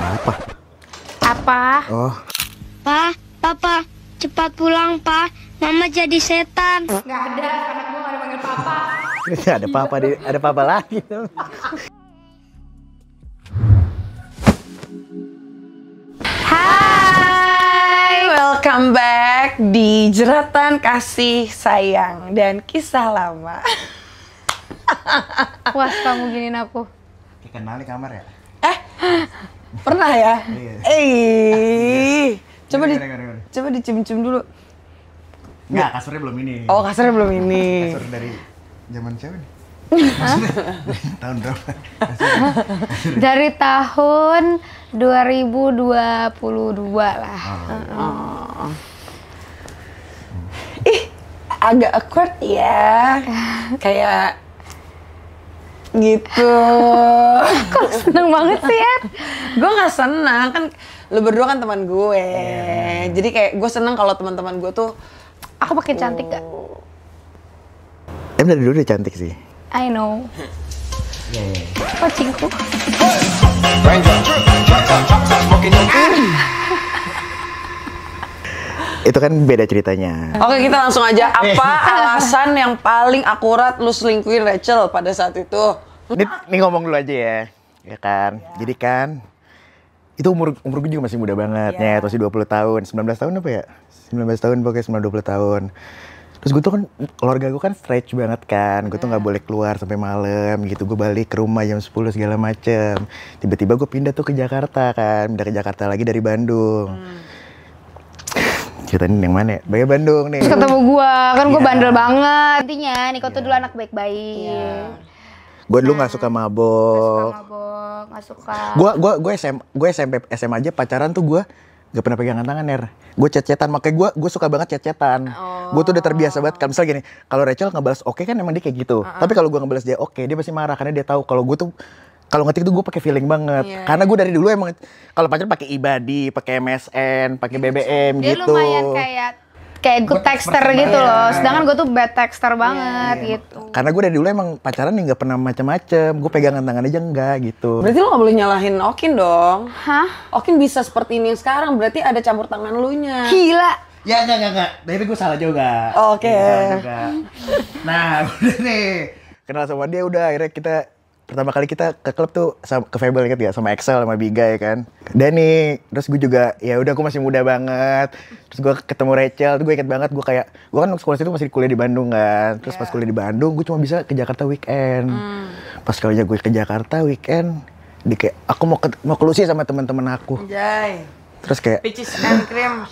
Apa? Apa? Oh. Papa, cepat pulang, Pa. Mama jadi setan. Gak ada, anak gue gak ada panggil papa. Ada papa lagi. Hai, welcome back di Jeratan Kasih Sayang dan Kisah Lama. Puas kamu giniin aku. Kenal di kamar ya? Pernah ya? Iya. Coba Gimana? coba dicium-cium dulu. Nggak, kasurnya belum ini. Oh, kasarnya belum ini. Kasur dari zaman siapa nih? Tahun berapa? Dari tahun 2022 lah. Ih, agak awkward ya. Kayak gitu. Kok seneng banget sih ya? Gue nggak senang kan, lu berdua kan teman gue. Jadi kayak gue seneng kalau teman-teman gue tuh. Aku makin cantik gak? Dari dulu udah cantik sih. I know. Iya. Kucingku. Itu kan beda ceritanya. Oke, kita langsung aja. Apa alasan yang paling akurat lu selingkuhin Rachel pada saat itu? Ini ngomong dulu aja ya. Ya kan? Jadi kan itu umur gue juga masih muda banget, ya, masih 20 tahun, 19 tahun apa ya? 19 tahun pokoknya 20 tahun. Terus gue tuh kan, keluarga gue kan stretch banget kan, gue tuh nggak boleh keluar sampai malam gitu, gue balik ke rumah jam 10 segala macem. Tiba-tiba gue pindah tuh ke Jakarta kan, pindah ke Jakarta lagi dari Bandung. Ceritain yang mana ya? Bandung nih. Terus ketemu gua, kan gua Iya. bandel banget. Intinya Niko tuh dulu anak baik-baik. Gue dulu nggak suka mabok. Nggak suka. Gue SMP SMA aja pacaran tuh gue gak pernah pegangan tangan, Ner. Gue chat-chatan, makanya gue suka banget chat-chatan. Gue tuh udah terbiasa banget. Kalau misalnya gini, kalau Rachel ngebalas oke kan emang dia kayak gitu. Tapi kalau gue ngebalas dia oke, dia pasti marah karena dia tahu kalau gue tuh kalau ngetik tuh gue pakai feeling banget. Karena gue dari dulu emang kalau pacaran pakai Ibadi, pakai MSN, pakai BBM Dia gitu. lumayan kayak good texter gitu loh. Sedangkan gue tuh bad texter banget gitu. Karena gue dari dulu emang pacaran nih nggak pernah macam-macam. Gue pegangan tangan aja enggak gitu. Berarti lu gak boleh nyalahin Okin dong. Hah? Okin bisa seperti ini sekarang, berarti ada campur tangan lu nya. Gila. Ya enggak. Tapi gue salah juga. Oke. Salah juga. Nah, udah nih. Kenal sama dia udah akhirnya kita pertama kali kita ke klub tuh ke Fable inget ya, sama Excel sama Biga ya kan. Dan nih, terus gue juga ya udah gue masih muda banget. Terus gue ketemu Rachel, tuh gue inget banget gue kan sekolah situ masih kuliah di Bandung kan. Terus pas kuliah di Bandung gue cuma bisa ke Jakarta weekend. Pas kalinya gue ke Jakarta weekend, kayak aku mau ke Lucy sama teman-teman aku. Jai. Terus kayak Peaches and cream.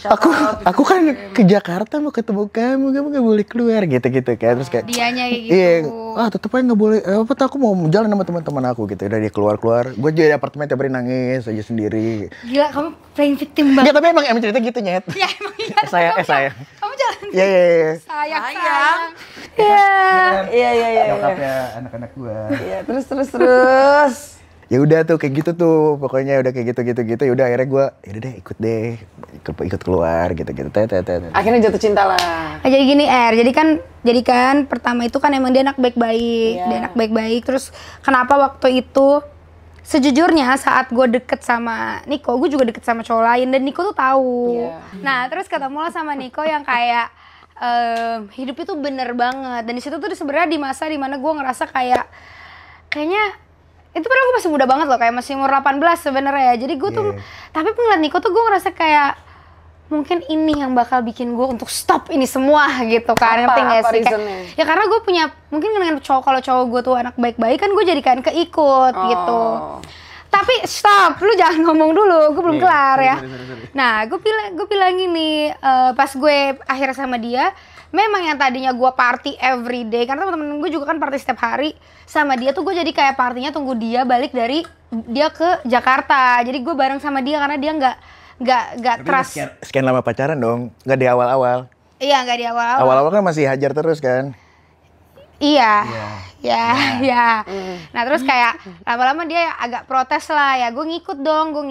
aku kan ke Jakarta mau ketemu kamu gak boleh keluar gitu-gitu kan. Terus kayak Dianya kayak gitu. iya, tetep aja gak boleh, aku mau jalan sama teman-teman aku gitu. Udah dia keluar, gue jadi di apartemen tiap hari nangis aja sendiri. Gila, kamu playing victim Enggak, banget. tapi emang cerita gitu, Nyet. Ya emang iya. Sayang. Kamu jalan. Iya. Sayang. Iya. Nyokapnya anak-anak gue. Iya, terus. Ya udah tuh kayak gitu tuh, pokoknya udah kayak gitu. Ya udah akhirnya gue, yaudah deh ikut keluar gitu. Akhirnya jatuh cinta lah. Nah, jadi gini jadi kan pertama itu kan emang dia anak baik-baik, dia anak baik-baik. Terus kenapa waktu itu sejujurnya saat gue deket sama Niko, gue juga deket sama cowok lain dan Niko tuh tahu. Nah terus ketemu lah sama Niko yang kayak hidup itu bener banget. Dan di situ tuh sebenarnya di masa dimana gue ngerasa kayaknya itu padahal gue masih muda banget loh, kayak masih umur 18 sebenarnya ya. Jadi gue tuh, tapi ngeliat Niko tuh gue ngerasa kayak mungkin ini yang bakal bikin gue untuk stop ini semua gitu kan. Ngerti gak sih? Ya karena gue punya, mungkin dengan kalau cowok gue tuh anak baik-baik kan gue jadikan keikut gitu. Tapi stop, lu jangan ngomong dulu, gue belum kelar ya. Nah gue bilang gini, pas gue akhirnya sama dia, memang yang tadinya gue party every day, karena temen-temen gue juga kan party setiap hari. Sama dia tuh gue jadi kayak partinya tunggu dia balik dari dia ke Jakarta. Jadi gue bareng sama dia karena dia nggak trust. Sekian lama pacaran dong, nggak di awal-awal. Iya, nggak di awal-awal. Awal-awal kan masih hajar terus kan. Iya. Nah terus kayak lama-lama dia agak protes lah ya. Gue ngikut dong, gue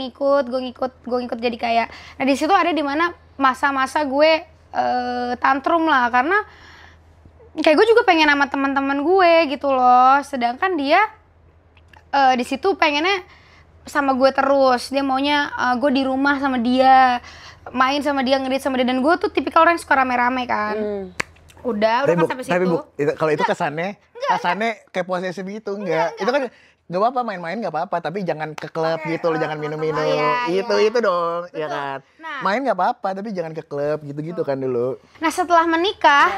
ngikut jadi kayak. Nah di situ ada di mana masa-masa gue tantrum lah karena kayak gue juga pengen sama teman-teman gue gitu loh, sedangkan dia di situ pengennya sama gue terus. Dia maunya gue di rumah sama dia, main sama dia, ngedate sama dia. Dan gue tuh tipikal orang yang suka rame-rame kan. Udah kan sampai situ. Kalau itu kesannya kayak posesif gitu, enggak. Itu kan gak apa-apa main-main gak apa-apa, tapi jangan ke klub gitu loh, jangan minum-minum. Itu dong, ya kan. Nah, main gak apa-apa, tapi jangan ke klub gitu-gitu kan dulu. Nah setelah menikah,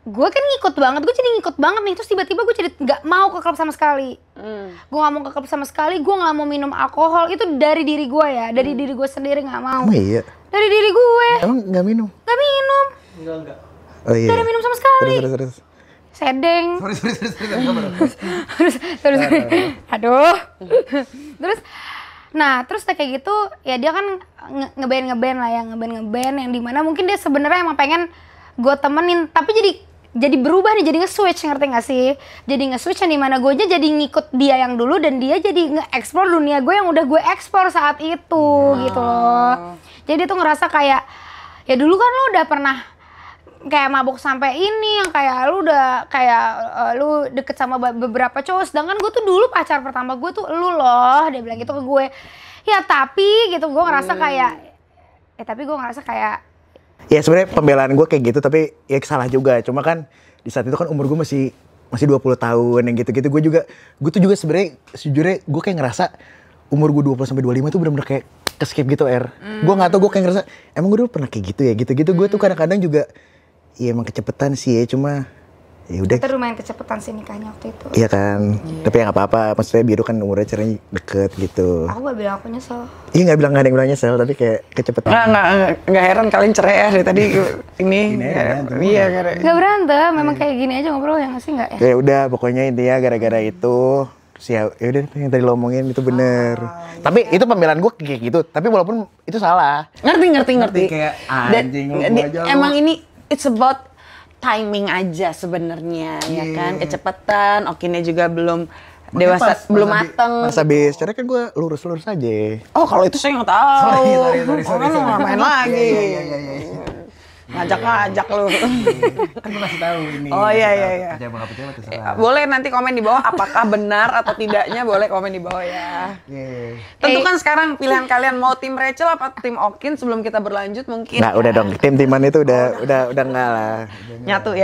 gue kan ngikut banget nih. Terus tiba-tiba gue jadi nggak mau ke klub sama sekali. Gue nggak mau ke klub sama sekali. Gue nggak mau minum alkohol. Itu dari diri gue ya, dari diri gue sendiri nggak mau. Oh iya. Dari diri gue. Emang nggak minum? Nggak minum. Enggak. Oh iya. Tidak minum sama sekali. Terus. Sedeng. Terus. Aduh. Terus kayak gitu ya dia kan ngeband lah ya, ngeband yang dimana mungkin dia sebenarnya emang pengen gue temenin, tapi jadi berubah nih, jadi nge-switch, ngerti gak sih? Jadi nge-switch yang dimana gue aja jadi ngikut dia yang dulu dan dia jadi nge-explore dunia gue yang udah gue explore saat itu gitu loh. Jadi dia tuh ngerasa kayak, ya dulu kan lu udah pernah kayak mabuk sampai ini, yang kayak lu udah kayak lu deket sama beberapa cowok, sedangkan gue tuh dulu pacar pertama gue tuh lu loh, dia bilang gitu ke gue. Ya tapi gitu gue ngerasa kayak Ya sebenarnya pembelaan gue kayak gitu, tapi ya salah juga. Cuma kan di saat itu kan umur gue masih 20 tahun yang gitu-gitu. Gue tuh juga sebenarnya sejujurnya gue kayak ngerasa umur gue 20 sampai 25 tuh benar-benar kayak ke-skip gitu, Gue enggak tahu, gue kayak ngerasa emang gue dulu pernah kayak gitu ya, gitu-gitu. Gue tuh kadang-kadang juga ya emang kecepetan sih ya, cuma ya udah. Kita lumayan kecepetan sih nikahnya waktu itu. Iya kan, tapi ya nggak apa-apa. Maksudnya Biru kan umurnya caranya deket gitu. Aku gak bilang aku nyesel. Iya nggak ada yang bilang nyesel, tapi kayak kecepetan. Nggak heran kalian cerai ya dari tadi ini. Iya, Gak berantem, memang kayak gini aja ngobrol ya nggak sih nggak ya? Ya udah, pokoknya intinya gara-gara itu, ya udah yang tadi lo omongin itu bener. Tapi itu pembelaan gue kayak gitu. Tapi walaupun itu salah. Ngerti. Kayak anjing lu aja. Emang ini it's about timing aja sebenarnya, ya kan, kecepetan. Okinnya juga belum dewasa, belum mateng. Pas habis cerai kan gue lurus-lurus aja. Oh kalau itu saya nggak tahu. Sorry. Kan lu ngapain lagi? Iya. Ngajak lu. Kan gue kasih tahu ini. Oh iya. Percaya nggak percaya terserah. Boleh nanti komen di bawah apakah benar atau tidaknya, boleh komen di bawah ya. Tentukan sekarang pilihan kalian mau tim Rachel apa tim Okin sebelum kita berlanjut mungkin. Nggak, udah dong. Tim-timan itu udah enggak lah. Nyatu.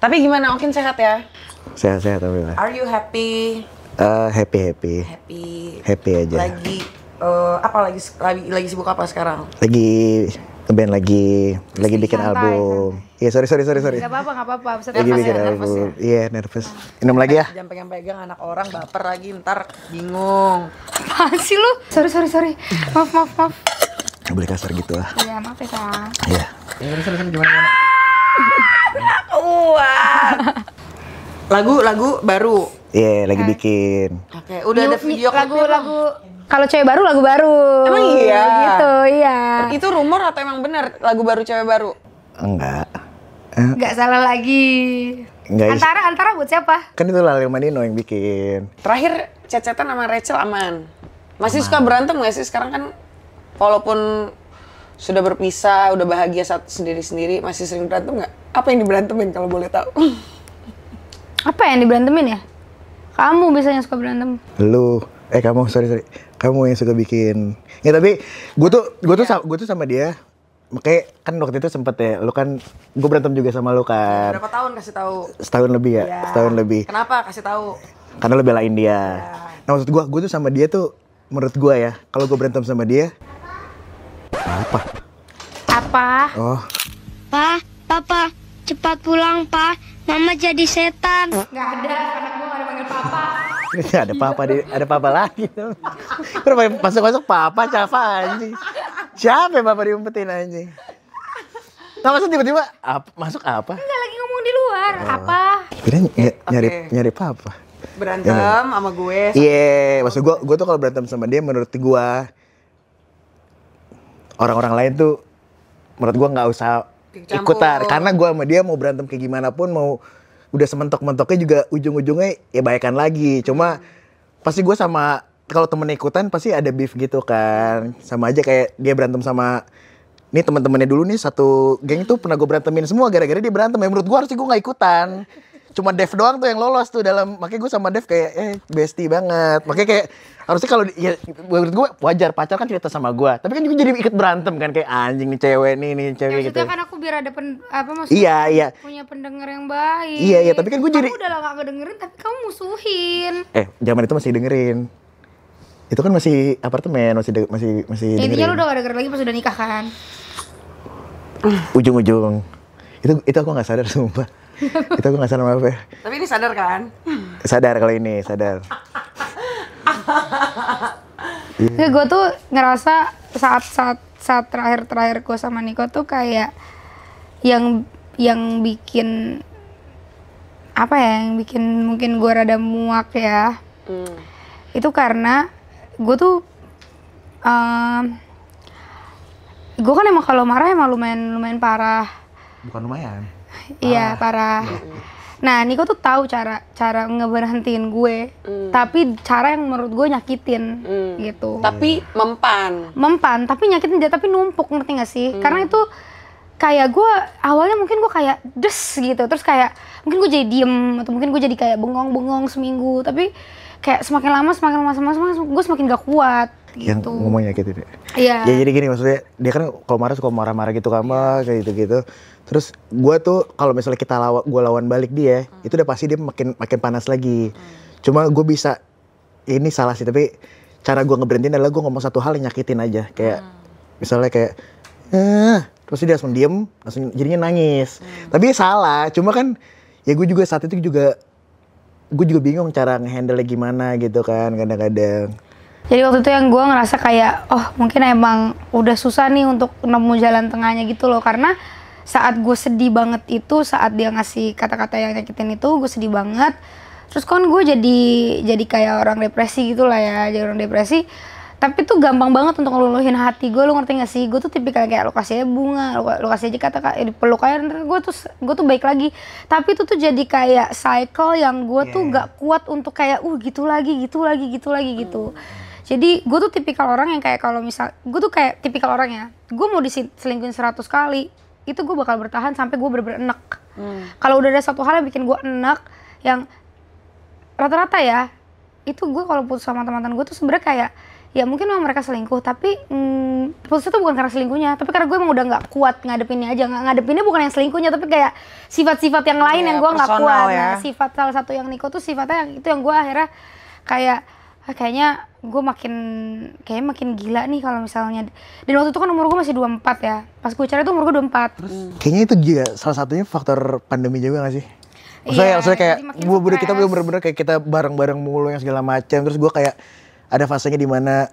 Tapi gimana, Okin sehat ya? Sehat alhamdulillah. Are you happy? Happy aja. Lagi sibuk apa sekarang? Lagi ngeband lagi bikin santai, album. Iya, sorry. Gak apa-apa. Lagi bikin album. Iya, nervous. Minum lagi ya? Jangan pegang-pegang anak orang, baper lagi ntar bingung. Apaan sih lu? Sorry. Maaf. Nggak boleh kasar gitu lah. Iya, maaf ya Kak. Iya. Sorry, gimana? Wah. Lagu baru. Iya, lagi bikin. Oke, udah ada video klipnya. Lagu kalau cewek baru lagu baru. Emang iya? Gitu, iya. Itu rumor atau emang benar lagu baru cewek baru? Enggak. Nggak salah lagi. Enggak. Antara buat siapa? Kan itu Lalil Manino yang bikin. Terakhir cecetan sama Rachel aman. Masih suka berantem nggak sih sekarang kan? Walaupun sudah berpisah, udah bahagia sendiri-sendiri, masih sering berantem nggak? Apa yang diberantemin kalau boleh tahu? Apa yang diberantemin ya? Kamu biasanya suka berantem. Kamu sorry. Kamu yang suka bikin. Ya tapi gue tuh sama dia. Makanya kan waktu itu sempet ya, lu kan gue berantem juga sama lu kan. Berapa tahun kasih tahu? Setahun lebih ya, setahun lebih. Kenapa kasih tahu? Karena lu belain dia. Nah maksud gue tuh sama dia tuh, menurut gue ya, kalau gue berantem sama dia, Apa? oh Papa, cepat pulang, Pa. Mama jadi setan. Nggak ada, anak gue nggak ada panggil papa. ada papa lagi tuh. Kenapa masuk papa siapa anjing? Siapa yang papa diumpetin anjing? Nah masa tiba-tiba masuk apa? Enggak, lagi ngomong di luar. Apa? Kira nyari papa. Berantem sama gue. Iya, maksud gue tuh kalau berantem sama dia menurut gue orang-orang lain tuh menurut gue nggak usah ikutan, karena gue sama dia mau berantem kayak gimana pun, mau udah sementok-mentoknya juga ujung-ujungnya ya baikan lagi. Cuma pasti gue sama kalau temen ikutan pasti ada beef gitu kan, sama aja kayak dia berantem sama nih teman-temannya dulu nih, satu geng tuh pernah gue berantemin semua gara-gara dia berantem. Ya menurut gue harusnya gue nggak ikutan. cuma Dev doang tuh yang lolos tuh dalam, makanya gue sama Dev kayak bestie banget. Makanya kayak harusnya kalau ya menurut gue wajar pacar kan cerita sama gue, tapi kan juga jadi ikut berantem kan kayak anjing nih cewek nih cewek Ya, gitu. maksudnya kan aku biar ada maksudnya Iya. punya pendengar yang baik. Iya, tapi kan gue jadi kamu udah gak kedengerin tapi kamu musuhin. zaman itu masih dengerin. Itu kan masih apartemen, masih Intinya dengerin. lu udah gak denger lagi pas udah nikah kan? Ujung-ujung. Itu aku nggak sadar sumpah. Itu aku nggak sadar apa ya. Tapi ini sadar kan? Sadar kalau ini, sadar. Ya, gue tuh ngerasa saat terakhir gue sama Niko tuh kayak yang bikin apa ya, yang bikin mungkin gue rada muak ya. Itu karena gue tuh gue kan emang kalau marah emang lumayan parah. Bukan lumayan. Iya, parah. Nah, Niko tuh tahu cara ngeberhentiin gue, tapi cara yang menurut gue nyakitin gitu. Tapi mempan, tapi nyakitin dia, tapi numpuk, ngerti gak sih? Karena itu kayak gue awalnya mungkin gue kayak des gitu, terus kayak mungkin gue jadi diem atau mungkin gue jadi kayak bengong seminggu, tapi kayak semakin lama gue semakin gak kuat gitu. Yang ngomongnya gitu deh. Iya. Ya jadi gini, maksudnya dia kan kalau marah suka marah-marah gitu kayak gitu. Terus gue tuh kalau misalnya gue lawan balik dia, itu udah pasti dia makin panas lagi. Cuma gue bisa, ini salah sih, tapi cara gue ngeberhentiin adalah gue ngomong satu hal yang nyakitin aja. Kayak misalnya kayak terus dia langsung diem, langsung jadinya nangis. Tapi salah, cuma kan ya gue juga saat itu juga bingung cara ngehandle gimana gitu kan kadang-kadang. Jadi waktu itu yang gue ngerasa kayak, oh mungkin emang udah susah nih untuk nemu jalan tengahnya gitu loh. Karena saat gue sedih banget itu, saat dia ngasih kata-kata yang nyakitin itu, gue sedih banget. Terus kan gue jadi kayak orang depresi gitu lah ya, jadi orang depresi. Tapi tuh gampang banget untuk ngeluluhin hati gue, lo ngerti gak sih? Gue tuh tipikal kayak lo kasih aja bunga, lo kasih aja kata-kata, peluk aja, gue tuh baik lagi. Tapi itu tuh jadi kayak cycle yang gue tuh gak kuat untuk kayak, gitu lagi gitu. Jadi gue tuh tipikal orang yang kayak kalau misal, gue tuh kayak tipikal orang ya, gue mau diselingkuhin 100 kali, itu gue bakal bertahan sampai gue bener-bener enek. Kalau udah ada satu hal yang bikin gue enek, yang rata-rata ya, itu gue kalau putus sama teman-teman gue tuh sebenarnya kayak, ya mungkin memang mereka selingkuh, tapi putusnya tuh bukan karena selingkuhnya, tapi karena gue emang udah nggak kuat ngadepinnya aja. Ngadepinnya bukan yang selingkuhnya, tapi kayak sifat-sifat yang lain yang gue nggak kuat. Ya. Nah, sifat salah satu yang Niko tuh sifatnya yang itu yang gue akhirnya kayak kayaknya gue makin gila nih kalau misalnya. Dan waktu itu kan umur gue masih 24 ya, pas gue cari tuh umur gue 24. Terus kayaknya itu juga salah satunya faktor pandemi juga gak sih? Maksudnya kayak kita stres. bener-bener kayak kita bareng-bareng mulu yang segala macam. Terus gue kayak ada fasenya di mana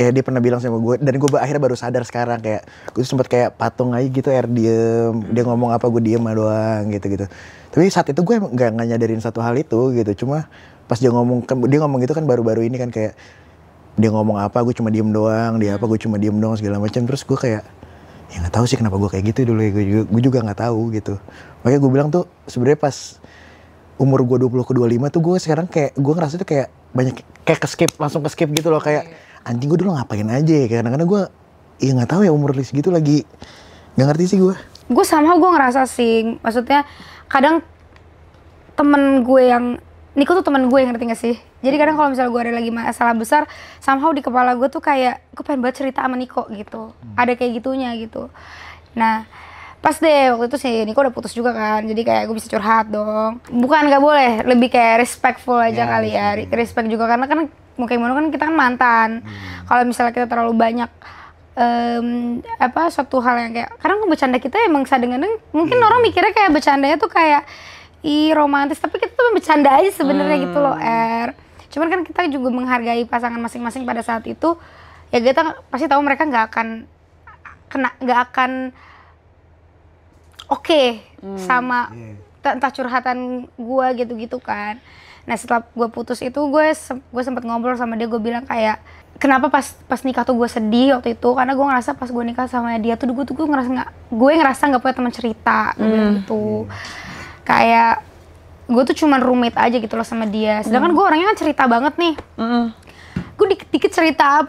ya dia pernah bilang sama gue, dan gue akhirnya baru sadar sekarang, kayak gue sempat kayak patung aja gitu, diem, dia ngomong apa gue diem doang gitu. Tapi saat itu gue nggak nyadarin satu hal itu gitu. Cuma pas dia ngomong gitu kan baru-baru ini kan, kayak dia ngomong apa gue cuma diem doang, dia apa gue cuma diem doang segala macam. Terus gue kayak ya nggak tahu sih kenapa gue kayak gitu dulu ya, gue juga nggak tahu gitu. Makanya gue bilang tuh sebenarnya pas umur gue 20 ke 25 tuh gue sekarang kayak gue ngerasa tuh kayak banyak kayak langsung ke skip gitu loh, kayak anjing gue dulu ngapain aja ya, kadang-kadang gue ya nggak tahu ya umur segitu lagi nggak ngerti sih gue. Sama gue ngerasa sih, maksudnya kadang temen gue yang Niko tuh temen gue, ngerti gak sih? Jadi kadang kalau misalnya gue ada lagi masalah besar, somehow di kepala gue tuh kayak gue pengen banget cerita sama Niko gitu. Ada kayak gitunya gitu. Nah, pas deh waktu itu si Niko udah putus juga kan, jadi kayak gue bisa curhat dong. Bukan gak boleh, lebih kayak respectful aja kali ya. Respect juga, karena kan mungkin kan kita kan mantan. Kalau misalnya kita terlalu banyak suatu hal yang kayak, kadang bercanda kita emang kadang-kadang mungkin orang mikirnya kayak bercandanya tuh kayak romantis, tapi kita tuh bercanda aja sebenarnya gitu loh, Cuman kan kita juga menghargai pasangan masing-masing pada saat itu. Ya kita pasti tahu mereka nggak akan oke sama entah curhatan gue gitu kan. Nah setelah gue putus itu gue sempat ngobrol sama dia, gue bilang kayak kenapa pas nikah tuh gue sedih waktu itu, karena gue ngerasa pas gue nikah sama dia tuh gue ngerasa nggak punya teman cerita gitu. Kayak gue tuh cuman roommate aja gitu loh sama dia, sedangkan gue orangnya kan cerita banget nih. Gue dikit-dikit cerita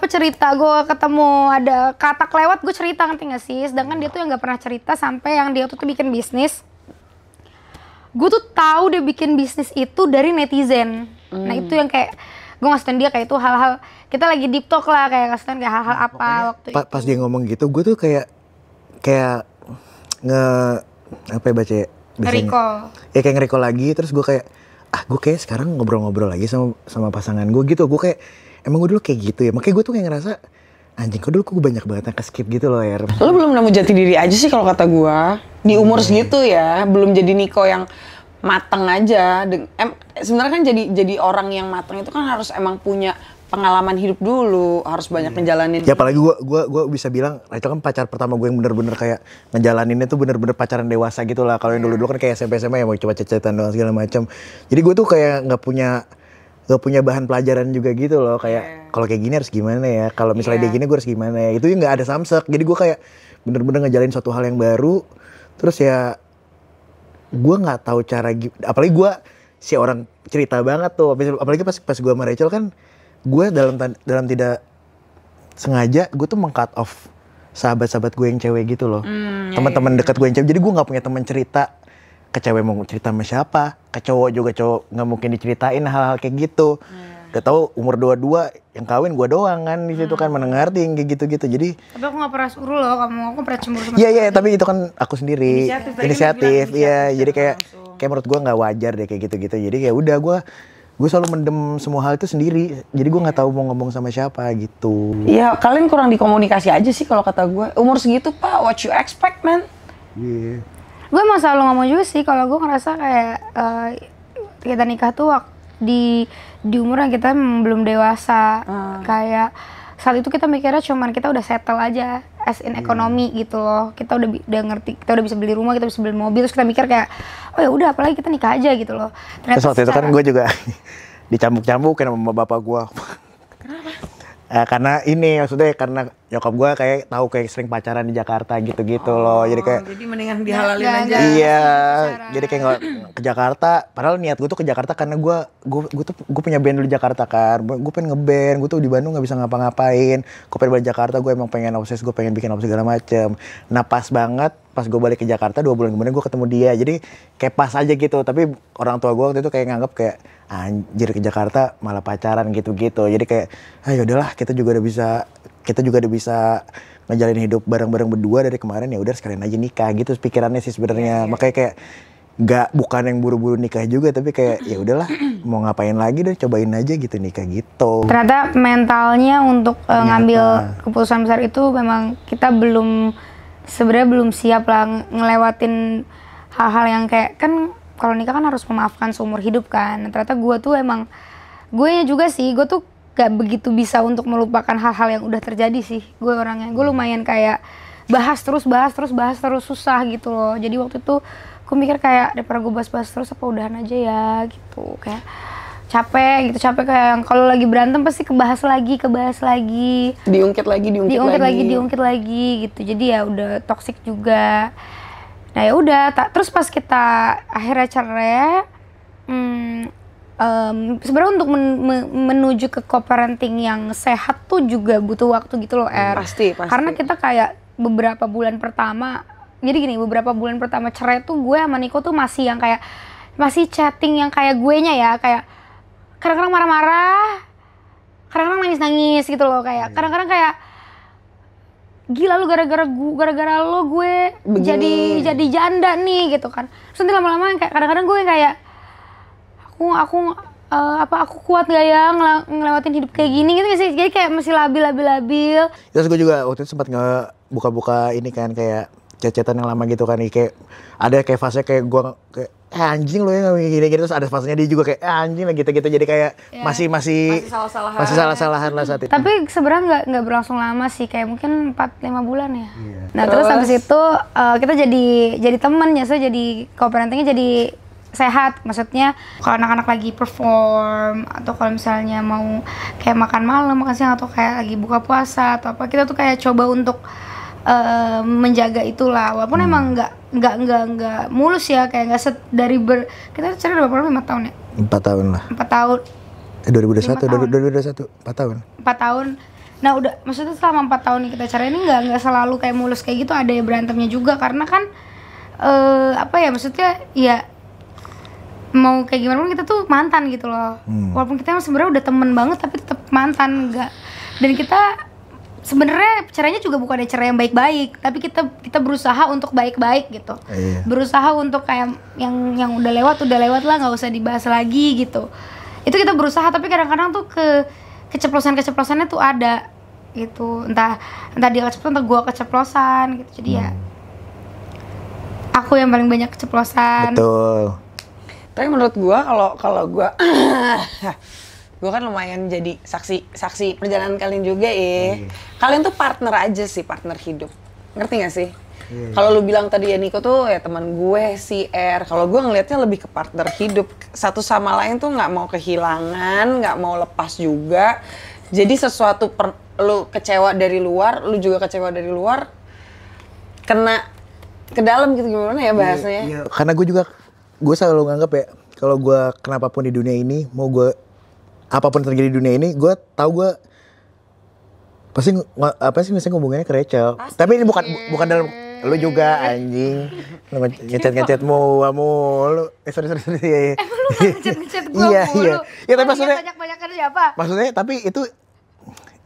gue ketemu ada kata kelewat gue cerita, ngerti gak sih? Sedangkan dia tuh yang nggak pernah cerita, sampai yang dia tuh bikin bisnis gue tuh tahu dia bikin bisnis itu dari netizen. Nah itu yang kayak gue ngasih tau dia kayak itu hal-hal kita lagi deep talk lah, kayak ngasih tau kayak hal-hal apa waktu itu. Pas dia ngomong gitu, gue tuh kayak apa ya baca ya biasanya? Recall. Ya kayak nge-recall lagi, terus gue kayak gue kayak sekarang ngobrol-ngobrol lagi sama pasangan gue gitu. Gue kayak emang gue dulu kayak gitu ya, makanya gue tuh kayak ngerasa anjing kok dulu gue banyak banget yang ke-skip gitu loh ya. Lo belum nemu jati diri aja sih kalau kata gua. Di umur segitu ya, belum jadi Niko yang mateng aja. Sebenarnya kan jadi orang yang mateng itu kan harus emang punya pengalaman hidup dulu, harus banyak ngejalanin. Ya apalagi gue bisa bilang itu kan pacar pertama gue yang bener-bener kayak ngejalaninnya tuh bener-bener pacaran dewasa gitu lah. Kalau yang dulu-dulu kan kayak SMP SMA ya mau coba cecetan doang segala macam. Jadi gue tuh kayak nggak punya bahan pelajaran juga gitu loh, kayak kalau kayak gini harus gimana ya, kalau misalnya dia gini gue harus gimana ya, itu nggak ada samsek. Jadi gue kayak bener-bener ngejalin suatu hal yang baru, terus ya gue nggak tahu cara, apalagi gue si orang cerita banget tuh, apalagi pas gue sama Rachel kan, gue dalam tidak sengaja gue tuh meng-cut off sahabat-sahabat gue yang cewek gitu loh, teman-teman dekat gue yang cewek. Jadi gue nggak punya teman cerita. Ke cewek mau cerita sama siapa, ke cowok juga cowok nggak mungkin diceritain hal-hal kayak gitu. Udah tahu umur 22 yang kawin gue doang kan di situ kan, mana ngerti kayak gitu-gitu. Jadi Tapi aku nggak pernah suruh loh, aku pernah cemburu sama iya tapi itu kan aku sendiri inisiatif. Iya, jadi kayak menurut gue nggak wajar deh kayak gitu-gitu. Jadi kayak udah gue selalu mendem semua hal itu sendiri. Jadi gue nggak tahu mau ngomong sama siapa gitu. Iya, kalian kurang dikomunikasi aja sih kalau kata gue. Umur segitu Pak, what you expect man? Iya. Gue emang selalu ngomong juga sih kalau gue ngerasa kayak kita nikah tuh di umur yang kita belum dewasa. Kayak saat itu kita mikirnya cuman kita udah settle aja as in ekonomi gitu loh. Kita udah ngerti, kita udah bisa beli rumah, kita bisa beli mobil, terus kita mikir kayak oh ya udah apalagi kita nikah aja gitu loh. Terus waktu itu kan gue juga dicambuk-cambukin sama bapak gue. Karena ini maksudnya karena nyokap gue kayak tahu kayak sering pacaran di Jakarta gitu-gitu loh. Jadi kayak Jadi mendingan dihalalin aja. iya, jadi kayak nggak ke Jakarta. Padahal niat gue tuh ke Jakarta karena gue punya band dulu di Jakarta kan. Gue pengen ngeband, gue tuh di Bandung nggak bisa ngapa-ngapain. Gue pengen balik Jakarta, gue emang pengen obses, gue pengen bikin apa segala macem. Nah pas banget, pas gue balik ke Jakarta 2 bulan kemudian gue ketemu dia. Jadi kayak pas aja gitu. Tapi orang tua gue waktu itu kayak nganggep kayak anjir ke Jakarta malah pacaran gitu-gitu. Jadi kayak yaudahlah kita juga udah bisa ngejalanin hidup bareng-bareng berdua dari kemarin, ya udah sekalian aja nikah gitu pikirannya sih sebenarnya. Makanya kayak bukan yang buru-buru nikah juga, tapi kayak ya udahlah mau ngapain lagi deh, cobain aja gitu nikah gitu. Ternyata mentalnya untuk ngambil keputusan besar itu memang kita sebenarnya belum siap lah ngelewatin hal-hal yang kayak kan kalau nikah kan harus memaafkan seumur hidup kan. Ternyata gue tuh emang juga sih, gue tuh gak begitu bisa untuk melupakan hal-hal yang udah terjadi sih. Gue orangnya, gue lumayan kayak bahas terus susah gitu loh. Jadi waktu itu gue mikir kayak daripada gue bahas terus apa udahan aja ya gitu. Kayak capek kayak kalau lagi berantem pasti kebahas lagi. Diungkit lagi gitu. Jadi ya udah toksik juga. Nah ya udah, terus pas kita akhirnya cerai, sebenarnya untuk menuju ke co-parenting yang sehat tuh juga butuh waktu gitu loh, Pasti. Karena kita kayak beberapa bulan pertama cerai tuh gue sama Niko tuh masih yang kayak masih chatting yang kayak gue nya ya, kayak kadang-kadang marah-marah, kadang-kadang nangis-nangis gitu loh, kayak kadang-kadang kayak gila lu gara-gara lo gue jadi janda nih gitu kan. Terus nanti lama-lama kayak kadang-kadang gue kayak aku kuat gak ya ngelewatin hidup kayak gini gitu sih. Jadi kayak masih labil. Terus gue juga waktu itu sempat buka ini kan kayak chat-chatan yang lama gitu kan, kayak ada kayak fase kayak gue kayak anjing lo ya gini-gini, terus ada fasenya dia juga kayak anjing lah gitu-gitu. Jadi kayak masih salah-salahan lah saat itu. Tapi sebenarnya nggak berlangsung lama sih, kayak mungkin 4-5 bulan ya. Nah terus habis itu kita jadi temen ya, jadi co-parentingnya jadi sehat. Maksudnya kalau anak-anak lagi perform atau kalau misalnya mau kayak makan malam, makan siang, atau kayak lagi buka puasa atau apa, kita tuh kayak coba untuk menjaga itulah. Walaupun emang nggak mulus ya, kayak kita cerai berapa lama? 5 tahun ya? 4 tahun lah. 4 tahun. 2021, 4 tahun. 4 tahun. Nah udah, maksudnya selama 4 tahun kita cerai ini nggak selalu kayak mulus kayak gitu, ada ya berantemnya juga karena kan maksudnya ya mau kayak gimana pun kita tuh mantan gitu loh. Walaupun kita sebenarnya udah temen banget tapi tetap mantan enggak. Dan kita sebenarnya caranya juga bukan ada cara yang baik-baik, tapi kita berusaha untuk baik-baik gitu. Berusaha untuk kayak yang udah lewat lah, nggak usah dibahas lagi gitu. Itu kita berusaha, tapi kadang-kadang tuh keceplosannya tuh ada gitu. Entah dia keceplosan, entah gua keceplosan gitu. Jadi ya aku yang paling banyak keceplosan. Betul. Tapi menurut gua kalau gua gue kan lumayan jadi saksi perjalanan kalian juga ya. Kalian tuh partner aja sih, partner hidup. Ngerti gak sih? Kalau lu bilang tadi ya Niko tuh ya teman gue si R. Kalau gue ngelihatnya lebih ke partner hidup. Satu sama lain tuh nggak mau kehilangan, nggak mau lepas juga. Jadi sesuatu lu kecewa dari luar, lu juga kecewa dari luar, kena ke dalam gitu, gimana ya bahasanya? Iya. Karena gue selalu nganggap ya, kalau gue kenapa pun di dunia ini, mau gue apapun terjadi di dunia ini, gue tahu gue pasti misalnya hubungannya ke Rachel. Pasti. Tapi ini bukan dalam lu juga anjing, lu ngechat mu lu sorry. Emang lu gak ngechat gue iya. Ya tapi maksudnya banyak-banyakan siapa? Maksudnya tapi itu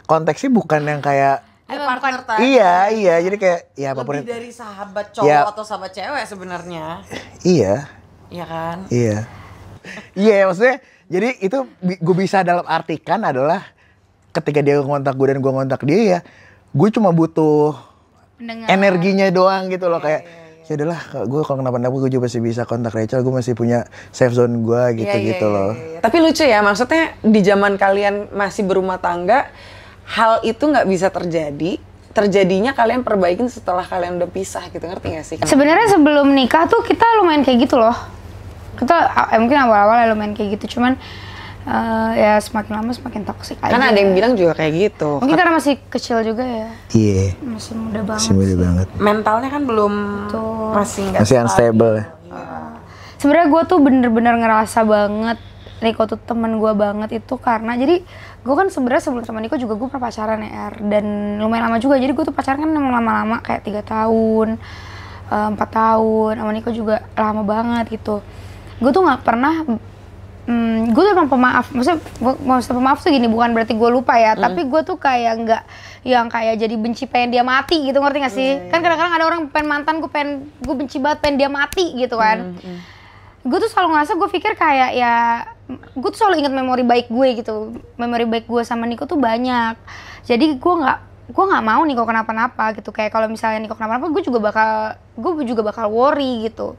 konteksnya bukan yang kayak Partner tadi. Iya, jadi kayak ya apapun lebih dari sahabat cowok atau sahabat cewek sebenarnya. Iya. Iya kan? Iya. Iya, maksudnya jadi itu gue bisa dalam artikan adalah ketika dia ngontak gue dan gue ngontak dia ya, gue cuma butuh energinya doang gitu loh, kayak ya udahlah, gue kalau kenapa-napa gue juga masih bisa kontak Rachel, gue masih punya safe zone gue gitu loh. Tapi lucu ya, maksudnya di zaman kalian masih berumah tangga, hal itu nggak bisa terjadinya kalian perbaikin setelah kalian udah pisah gitu, ngerti gak sih? Sebenarnya sebelum nikah tuh kita lumayan kayak gitu loh. Kita mungkin awal-awal lumayan kayak gitu, cuman ya semakin lama semakin toksik aja. Kan ada yang bilang juga kayak gitu. Mungkin karena masih kecil juga ya. Iya. Masih muda banget. Masih muda banget. Mentalnya kan belum masih unstable. Sebenarnya gue tuh bener-bener ngerasa banget Niko tuh temen gue banget itu karena jadi gue kan sebenarnya sebelum sama Niko juga gue pernah pacaran ya, dan lumayan lama juga. Jadi gue tuh pacaran kan emang lama-lama kayak 3 tahun, 4 tahun. Sama Niko juga lama banget gitu. Gue tuh nggak pernah, gue tuh emang pemaaf. Maksudnya pemaaf tuh gini, bukan berarti gue lupa ya, tapi gue tuh kayak nggak yang kayak jadi benci pengen dia mati gitu, ngerti gak sih? Kan kadang-kadang ada orang pengen mantan, gue benci banget pengen dia mati gitu kan. Gue tuh selalu ngerasa, gue pikir kayak ya, gue tuh selalu inget memori baik gue gitu. Memori baik gue sama Niko tuh banyak. Jadi gue nggak mau Niko kenapa-napa gitu. Kayak kalau misalnya Niko kenapa-napa, gue juga bakal worry gitu.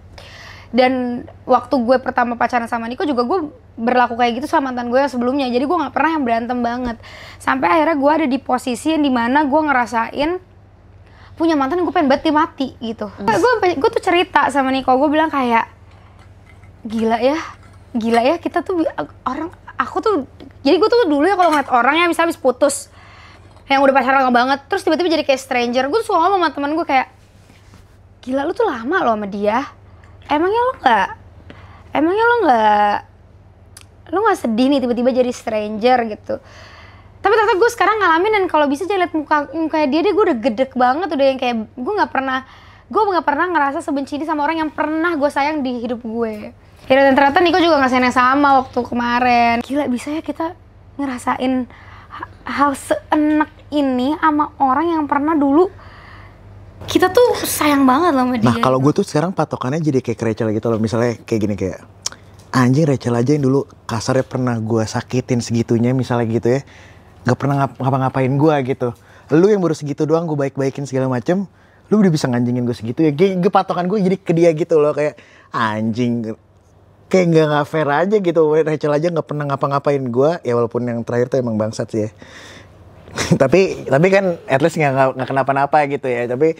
Dan waktu gue pertama pacaran sama Niko juga gue berlaku kayak gitu sama mantan gue yang sebelumnya. Jadi gue nggak pernah yang berantem banget. Sampai akhirnya gue ada di posisi yang dimana gue ngerasain punya mantan yang gue pengen banget dia mati gitu. Gue tuh cerita sama Niko, gue bilang kayak gila ya kita tuh aku tuh, jadi gue tuh dulu ya kalau ngeliat orang yang misalnya habis putus, yang udah pacaran lama banget, terus tiba-tiba jadi kayak stranger, gue tuh suka ngomong sama temen gue kayak, gila lu tuh lama loh sama dia, emangnya lo nggak sedih nih tiba-tiba jadi stranger gitu. Tapi ternyata gue sekarang ngalamin, dan kalau bisa jangan liat muka dia gue udah gedek banget, udah yang kayak gue nggak pernah ngerasa sebenci ini sama orang yang pernah gue sayang di hidup gue. Dan ternyata Niko juga ngerasain yang sama waktu kemarin. Gila, bisa ya kita ngerasain hal seenak ini sama orang yang pernah dulu kita tuh sayang banget loh sama dia. Nah kalau gue tuh sekarang patokannya jadi kayak Rachel gitu loh. Misalnya kayak gini, kayak anjing Rachel aja yang dulu kasarnya pernah gue sakitin segitunya misalnya gitu ya, gak pernah ngapa-ngapain gue gitu. Lu yang baru segitu doang gue baik-baikin segala macem, lu udah bisa nganjingin gue segitu ya. Gue patokan gue jadi ke dia gitu loh, kayak anjing, kayak nggak fair aja gitu. Rachel aja nggak pernah ngapa-ngapain gue ya, walaupun yang terakhir tuh emang bangsat sih ya. tapi kan at least nggak kenapa-napa gitu ya. Tapi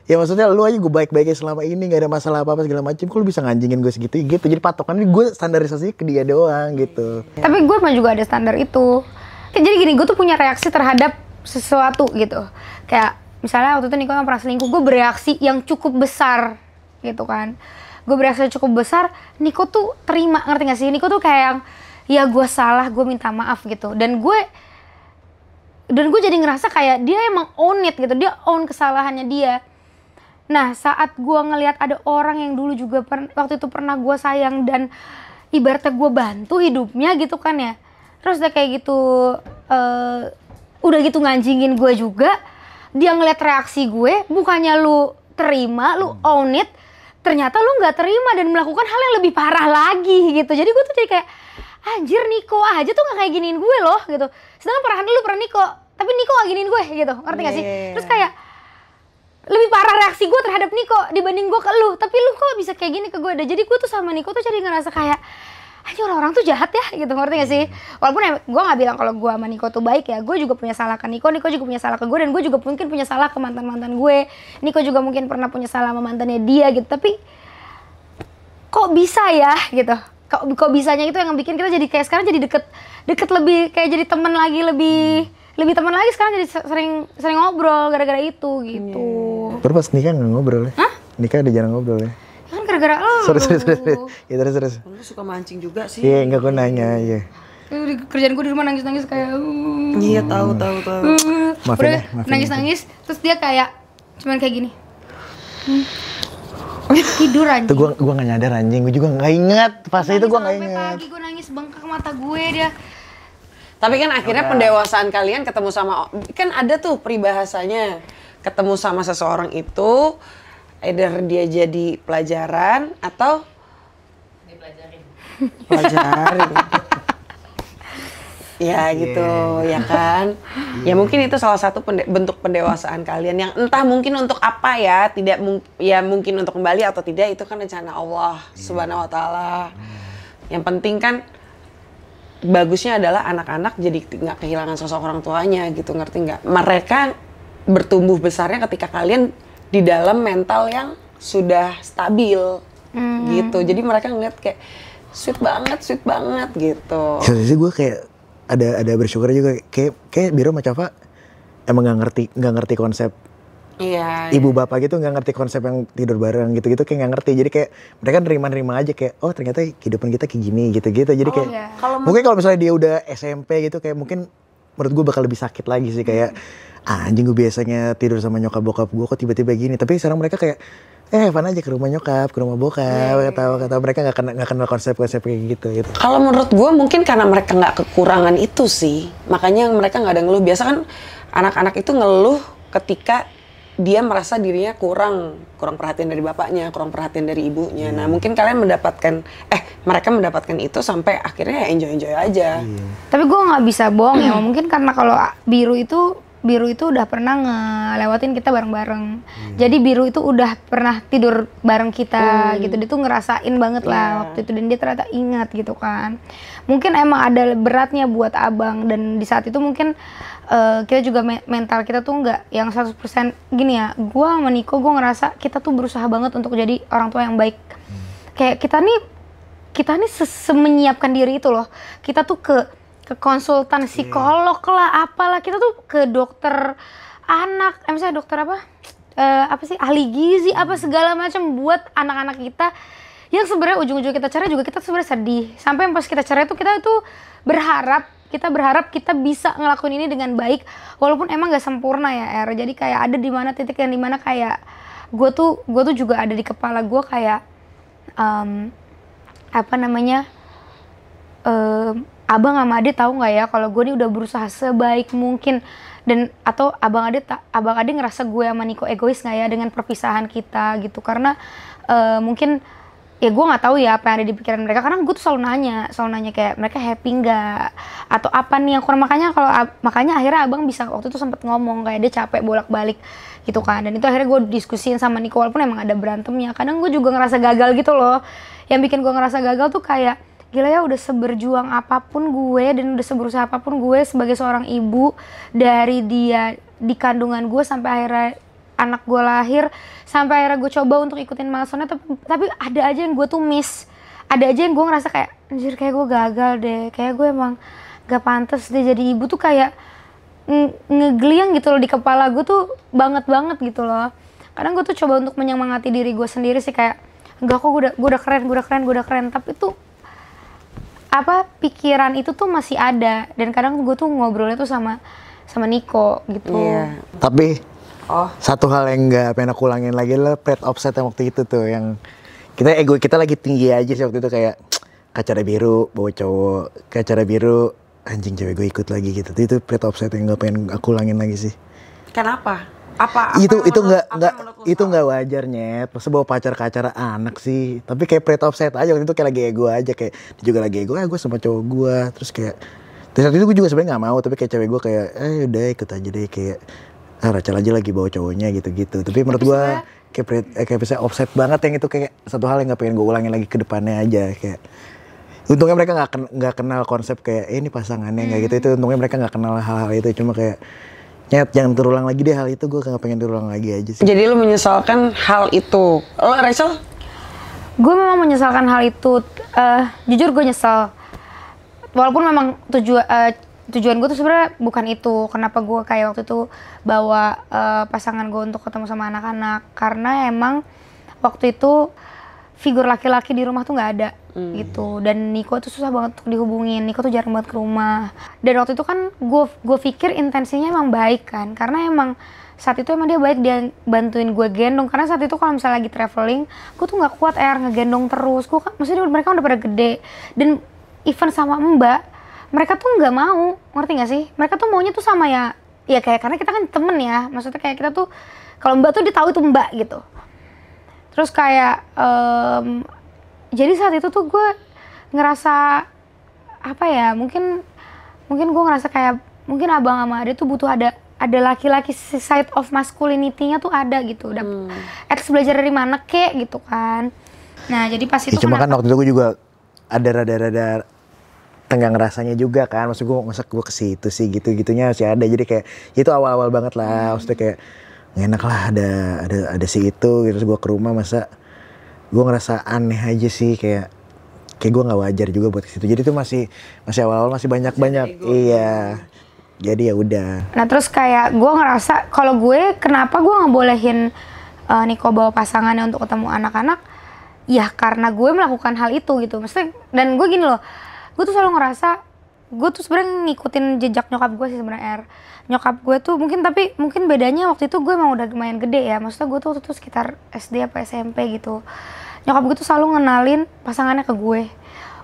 ya maksudnya lu aja gue baik-baikin selama ini, nggak ada masalah apa-apa segala macem, kok lu bisa nganjingin gue segitu gitu. Jadi patokan gue standarisasi ke dia doang gitu. Tapi gue mah juga ada standar itu. Jadi gini, gue tuh punya reaksi terhadap sesuatu gitu. Kayak misalnya waktu itu Niko yang pernah selingkuh, gue bereaksi yang cukup besar gitu kan. Gue bereaksi cukup besar, Niko tuh terima, ngerti gak sih? Niko tuh kayak yang, ya gue salah, gue minta maaf gitu. Dan gue jadi ngerasa kayak dia emang own it gitu, dia own kesalahannya dia. Nah saat gue ngelihat ada orang yang dulu juga waktu itu pernah gue sayang, dan ibaratnya gue bantu hidupnya gitu kan ya. Terus udah kayak gitu udah gitu nganjingin gue juga, dia ngeliat reaksi gue, bukannya lu terima, lu own it, ternyata lu nggak terima dan melakukan hal yang lebih parah lagi gitu. Jadi gue tuh jadi kayak anjir, Niko aja tuh nggak kayak giniin gue loh gitu, sedangkan parahan lu pernah Niko, tapi Niko nggak giniin gue gitu, ngerti gak sih? Terus kayak lebih parah reaksi gue terhadap Niko dibanding gue ke lu, tapi lu kok bisa kayak gini ke gue. Jadi gue tuh sama Niko tuh jadi ngerasa kayak anjir, orang-orang tuh jahat ya gitu, ngerti gak sih? Walaupun gue gak bilang kalau gue sama Niko tuh baik ya, gue juga punya salah ke Niko, Niko juga punya salah ke gue, dan gue juga mungkin punya salah ke mantan-mantan gue. Niko juga mungkin pernah punya salah sama mantannya dia gitu, tapi kok bisa ya gitu? Kok bisanya itu yang bikin kita jadi kayak sekarang jadi deket lebih, kayak jadi teman lagi, lebih teman lagi sekarang, jadi sering ngobrol gara-gara itu gitu. Terus pas nikah nggak ngobrol ya? Hah? Nikah udah jarang ngobrol ya? Kan gara-gara Terus. Ya terus. Lu suka mancing juga sih. Iya, enggak gue nanya, iya. Kerjaan gue di rumah nangis-nangis kayak Iya, tahu. Maafin ya, udah nangis-nangis, terus dia kayak cuman kayak gini. Tidur anjing. Itu gue gak nyadar anjing, gue juga gak ingat. Pas itu gue gak ingat. Pagi gue nangis bengkak mata gue dia. Tapi kan akhirnya pendewasaan kalian ketemu sama, kan ada tuh peribahasanya, ketemu sama seseorang itu either dia jadi pelajaran atau pelajarin. Ya gitu, ya kan. Ya mungkin itu salah satu bentuk pendewasaan kalian yang entah mungkin untuk apa ya, tidak ya mungkin untuk kembali atau tidak, itu kan rencana Allah Subhanahu wa taala. Yang penting kan bagusnya adalah anak-anak jadi nggak kehilangan sosok orang tuanya gitu, ngerti nggak? Mereka bertumbuh besarnya ketika kalian di dalam mental yang sudah stabil gitu. Jadi mereka ngeliat kayak sweet banget gitu. Jadi gue kayak ada bersyukur juga, kayak Biro sama Cafa emang nggak ngerti konsep. Iya. Ibu bapak gitu nggak ngerti konsep yang tidur bareng gitu kayak nggak ngerti. Jadi kayak mereka nerima aja kayak oh ternyata kehidupan kita kayak gini gitu. Jadi kayak mungkin kalau misalnya dia udah SMP gitu kayak mungkin menurut gue bakal lebih sakit lagi sih, kayak anjing gue biasanya tidur sama nyokap bokap gue kok tiba-tiba gini. Tapi sekarang mereka kayak Evan aja ke rumah nyokap, ke rumah bokap, kata mereka nggak kenal konsep-konsep kayak gitu. Kalau menurut gue mungkin karena mereka nggak kekurangan itu sih, makanya mereka nggak ada ngeluh. Biasa kan anak-anak itu ngeluh ketika dia merasa dirinya kurang perhatian dari bapaknya, kurang perhatian dari ibunya. Nah mungkin kalian mereka mendapatkan itu sampai akhirnya enjoy aja. Tapi gue nggak bisa bohong ya, mungkin karena kalau Biru itu udah pernah ngelewatin kita bareng-bareng. Jadi Biru itu udah pernah tidur bareng kita gitu. Dia tuh ngerasain banget lah waktu itu, dan dia ternyata ingat gitu kan. Mungkin emang ada beratnya buat abang, dan di saat itu mungkin kita juga mental kita tuh nggak yang 100% gini ya. Gue sama Niko, gue ngerasa kita tuh berusaha banget untuk jadi orang tua yang baik. Kayak kita nih menyiapkan diri itu loh. Kita tuh ke konsultan psikolog lah, apalah, kita tuh ke dokter anak, misalnya dokter apa sih, ahli gizi, apa segala macam buat anak-anak kita yang sebenarnya ujung-ujung kita cerai juga kita sebenarnya sedih. Sampai pas kita cerai tuh kita tuh berharap kita bisa ngelakuin ini dengan baik, walaupun emang gak sempurna ya Jadi kayak ada di mana titik yang dimana kayak gue tuh juga ada di kepala gue kayak Abang sama Ade tahu nggak ya kalau gue nih udah berusaha sebaik mungkin, dan atau abang Ade ngerasa gue sama Niko egois nggak ya dengan perpisahan kita gitu, karena mungkin ya gue nggak tahu ya apa yang ada di pikiran mereka, karena gue tuh selalu nanya kayak mereka happy nggak atau apa nih yang kurang, makanya akhirnya abang bisa waktu itu sempet ngomong kayak dia capek bolak-balik gitu kan, dan itu akhirnya gue diskusiin sama Niko, walaupun emang ada berantemnya. Kadang gue juga ngerasa gagal gitu loh. Yang bikin gue ngerasa gagal tuh kayak gila ya, udah seberjuang apapun gue dan udah seberusaha apapun gue sebagai seorang ibu, dari dia di kandungan gue sampai akhirnya anak gue lahir, sampai akhirnya gue coba untuk ikutin milestone-nya, tapi ada aja yang gue tuh miss, ada aja yang gue ngerasa kayak anjir kayak gue gagal deh, kayak gue emang gak pantas deh jadi ibu tuh, kayak ngegeliang gitu loh di kepala gue tuh banget gitu loh. Kadang gue tuh coba untuk menyemangati diri gue sendiri sih, kayak enggak kok, gue udah keren, tapi tuh pikiran itu tuh masih ada, dan kadang gue tuh ngobrolnya tuh sama Niko gitu. Iya. Tapi satu hal yang nggak pengen aku ulangin lagi lah, pride offset yang waktu itu tuh, yang ego kita lagi tinggi aja sih waktu itu, kayak ke acara biru bawa cowok, ke acara biru anjing cewek gue ikut lagi gitu. Itu pride of set yang gak pengen aku ulangin lagi sih. Kenapa? Apa Itu yang nggak menurut lu itu salah? nggak wajar Nyet. Masa bawa pacar ke acara anak sih. Tapi kayak pride of set aja waktu itu kayak lagi ego aja, kayak dia juga lagi ego, gue sama cowok gue. Terus kayak saat itu gue juga sebenarnya nggak mau, tapi kayak cewek gue kayak udah ikut aja deh, kayak Rachel aja lagi bawa cowoknya gitu-gitu. Tapi menurut gue kayak bisa offset banget yang itu, kayak satu hal yang nggak pengen gue ulangin lagi ke depannya aja. Kayak untungnya mereka nggak kenal konsep kayak ini pasangannya nggak gitu. Itu untungnya mereka nggak kenal hal-hal itu. Cuma kayak Nyet, jangan terulang lagi deh hal itu. Gue nggak pengen terulang lagi aja sih. Jadi lu menyesalkan hal itu. Lo Rachel? Gue memang menyesalkan hal itu. Jujur gue nyesel. Walaupun memang tujuan gue tuh sebenarnya bukan itu. Kenapa gue kayak waktu itu bawa pasangan gue untuk ketemu sama anak-anak? Karena emang waktu itu figur laki-laki di rumah tuh nggak ada gitu. Dan Niko tuh susah banget untuk dihubungin. Niko tuh jarang banget ke rumah. Dan waktu itu kan gue pikir intensinya emang baik kan. Karena emang saat itu emang dia baik, dia bantuin gue gendong. Karena saat itu kalau misalnya lagi traveling, gue tuh nggak kuat ngegendong terus. Gue kan, maksudnya mereka udah pada gede. Dan even sama Mbak, mereka tuh nggak mau, ngerti nggak sih? Mereka tuh maunya tuh sama ya kayak karena kita kan temen ya. Maksudnya kayak kita tuh kalau Mbak tuh dia tahu itu Mbak gitu. Terus kayak jadi saat itu tuh gue ngerasa apa ya, mungkin gue ngerasa kayak mungkin abang sama ade tuh butuh ada laki-laki, side of masculinity-nya tuh ada gitu. Udah at least belajar dari mana kek gitu kan. Nah jadi pas itu Cuma kan waktu itu gue juga ada rada tenggang rasanya juga kan. Maksud gue masa gue ke situ sih, gitu-gitunya masih ada. Jadi kayak itu awal-awal banget lah. Maksudnya kayak nggak enak lah ada si itu gitu. Terus gue ke rumah, masa gue ngerasa aneh aja sih, kayak gue nggak wajar juga buat ke situ. Jadi itu masih awal-awal, masih banyak iya. Jadi ya udah. Nah terus kayak gue ngerasa kalau gue kenapa gue ngebolehin Niko bawa pasangannya untuk ketemu anak-anak, ya karena gue melakukan hal itu gitu. Maksudnya, dan gue gini loh, gue tuh selalu ngerasa gue tuh sebenarnya ngikutin jejak nyokap gue sih sebenarnya. Nyokap gue tuh mungkin bedanya waktu itu gue emang udah lumayan gede ya. Maksudnya gue tuh waktu itu sekitar SD apa SMP gitu. Nyokap gue tuh selalu ngenalin pasangannya ke gue.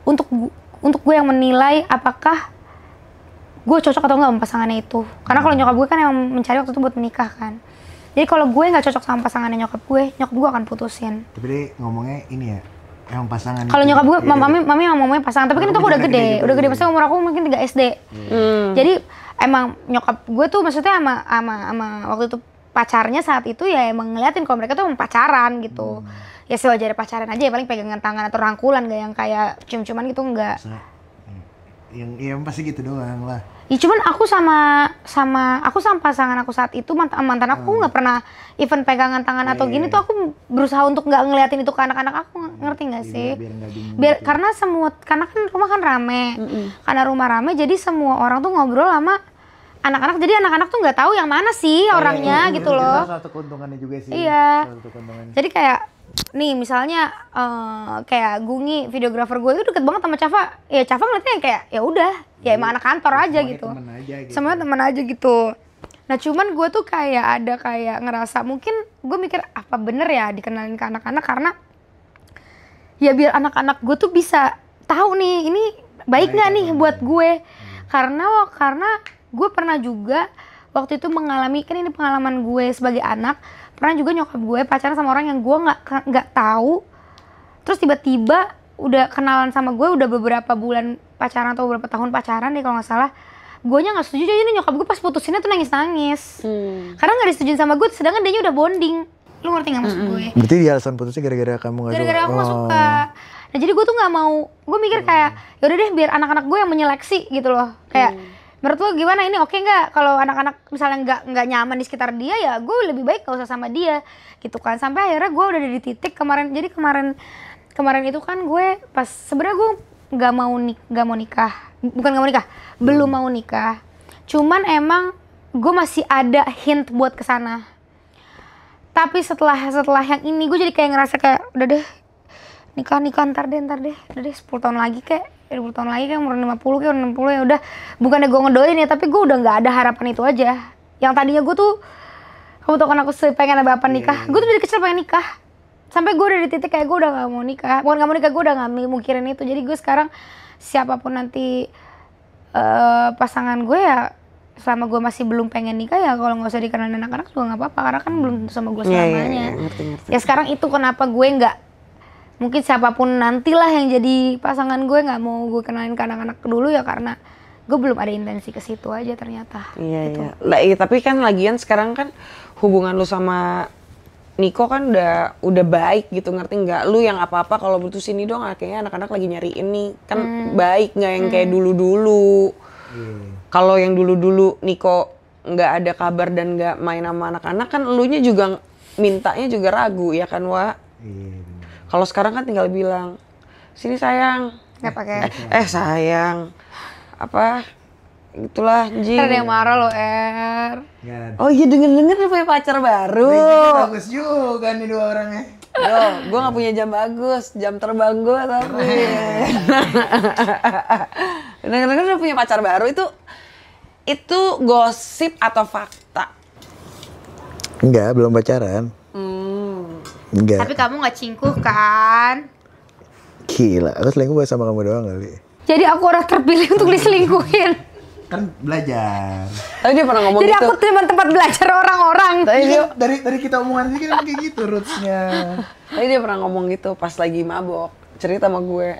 Untuk gue yang menilai apakah gue cocok atau enggak sama pasangannya itu. Karena kalau nyokap gue kan emang mencari waktu itu buat menikah kan. Jadi kalau gue nggak cocok sama pasangannya nyokap gue akan putusin. Tapi dia ngomongnya ini ya, emang pasangan. Kalau nyokap gue, mami emang ngomongnya pasangan. Tapi kan itu aku udah gede. Maksudnya umur aku mungkin 3 SD. Jadi emang nyokap gue tuh maksudnya sama waktu itu pacarnya saat itu ya emang ngeliatin kalau mereka tuh emang pacaran gitu. Ya sewajarnya pacaran aja ya, paling pegangan tangan atau rangkulan, gak yang kayak cium-ciuman gitu, enggak. Yang pasti gitu doang lah. Ya cuman aku sama pasangan aku saat itu, mantan aku nggak pernah even pegangan tangan atau gini tuh. Aku berusaha untuk nggak ngeliatin itu ke anak-anak aku, ngerti nggak sih? Biar karena kan rumah kan rame, karena rumah rame jadi semua orang tuh ngobrol sama anak-anak, jadi anak-anak tuh nggak tahu yang mana sih orangnya gitu loh. Salah satu keuntungannya juga sih. Iya. Jadi kayak nih misalnya kayak Gungi, videografer gue itu deket banget sama Cafa. Ya Cafa ngeliatnya kayak ya udah, ya emang anak kantor aja gitu. Semuanya teman aja gitu. Nah cuman gue tuh kayak ada kayak ngerasa, mungkin gue mikir apa bener ya dikenalin ke anak-anak, karena ya biar anak-anak gue tuh bisa tahu nih ini baik nggak nih buat gue. Karena gue pernah juga waktu itu mengalami, kan ini pengalaman gue sebagai anak, pernah juga nyokap gue pacaran sama orang yang gue nggak tahu, terus tiba-tiba udah kenalan sama gue udah beberapa bulan pacaran atau beberapa tahun pacaran deh kalau nggak salah, guenya nggak setuju. Jadi nyokap gue pas putusinnya tuh nangis karena nggak disetujuin sama gue, sedangkan dia udah bonding. Lu ngerti nggak maksud gue? Berarti dia alasan putusnya gara-gara kamu nggak suka? Gara-gara aku nggak suka. Nah jadi gue tuh nggak mau, gue mikir kayak yaudah deh biar anak-anak gue yang menyeleksi gitu loh. Kayak menurut lo gimana, ini oke nggak kalau anak-anak misalnya nggak nyaman di sekitar dia, ya gue lebih baik gak usah sama dia gitu kan. Sampai akhirnya gue udah di titik kemarin. Jadi kemarin itu kan gue pas sebenarnya gue belum mau nikah. Cuman emang gue masih ada hint buat kesana. Tapi setelah yang ini gue jadi kayak ngerasa kayak udah deh nikah ntar deh udah deh 10 tahun lagi kayak 20 tahun lagi kayak umur 50 kayak 60 ya udah. Bukannya gue ngedoain ya, tapi gue udah nggak ada harapan itu aja. Yang tadinya gue tuh, kamu tau kan aku pengen ada nikah. Gue tuh dari kecil pengen nikah sampai gue udah di titik kayak gue udah gak mau nikah. Bukan gak mau nikah, gue udah gak mikirin itu. Jadi gue sekarang siapapun nanti pasangan gue ya, selama gue masih belum pengen nikah ya kalau nggak usah dikenalin anak-anak juga nggak apa-apa, karena kan belum tentu sama gue selamanya. Ngerti. Ya sekarang itu kenapa gue nggak, mungkin siapapun nantilah yang jadi pasangan gue nggak mau gue kenalin ke anak-anak dulu ya, karena gue belum ada intensi ke situ aja ternyata. Iya. Lah, tapi kan lagian sekarang kan hubungan lu sama Niko kan udah baik gitu, ngerti nggak? Lu yang apa-apa kalau butuh sini dong, kayaknya anak-anak lagi nyariin nih, kan baik nggak yang kayak dulu-dulu. Kalau yang dulu-dulu Niko nggak ada kabar dan nggak main sama anak-anak, kan elunya juga mintanya juga ragu ya kan, Wak? Kalau sekarang kan tinggal bilang, sini sayang. Nggak pakai. Sayang. Apa? Itulah anjing. Ada yang marah lo, Oh iya, denger-denger dia punya pacar baru. Bagus juga nih 2 orangnya. Yo, gue gak punya jam bagus, jam terbang gue tapi. Denger-denger dia punya pacar baru, itu gosip atau fakta? Enggak, belum pacaran. Enggak. Tapi kamu nggak cingkuh kan? Gila, aku selingkuh buat sama kamu doang kali. Jadi aku orang terpilih untuk diselingkuhin. Kan belajar. Tapi dia pernah ngomong Jadi gitu. aku cuma tempat belajar orang-orang. Dari kita omongan ini kan kayak gitu rootsnya. Tadi dia pernah ngomong gitu pas lagi mabok. Cerita sama gue,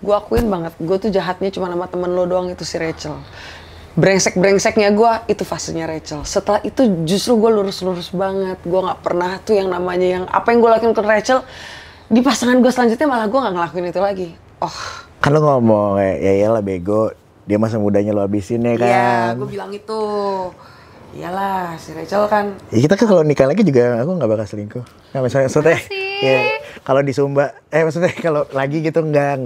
gue akuin banget, gue tuh jahatnya cuma sama temen lo doang, itu si Rachel. Brengsek-brengseknya gue, itu fasenya Rachel. Setelah itu justru gue lurus-lurus banget. Gue gak pernah tuh yang namanya yang apa yang gue lakuin ke Rachel, di pasangan gue selanjutnya malah gue gak ngelakuin itu lagi. Kan lo ngomong ya iyalah bego, dia masa mudanya lo habisin ya kan. Iya, gue bilang itu. Iyalah, si Rachel kan. Ya kita kan kalau nikah lagi juga aku nggak bakal selingkuh. Nggak maksudnya ya kalau di Sumba, maksudnya kalau lagi gitu enggak.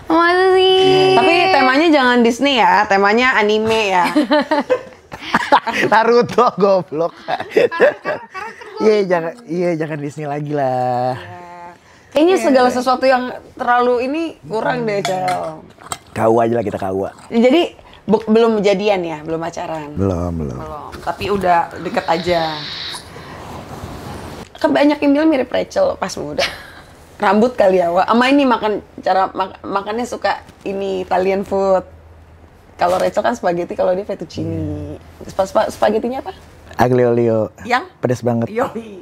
Masa sih? Tapi temanya jangan Disney ya, temanya anime ya. Naruto goblok. Iya jangan Disney lagi lah. Kayaknya segala sesuatu yang terlalu ini kurang deh, Cel. KUA aja lah, kita KUA. Jadi belum jadian ya, belum pacaran. Belum. Tapi udah deket aja. Banyak yang bilang mirip Rachel pas muda. Rambut kali ya, Wak. Sama ini makannya suka ini Italian food. Kalau Rachel kan spaghetti, kalau dia fettuccine. Spagettinya apa? Aglio olio. Yang? Pedas banget. Yoi.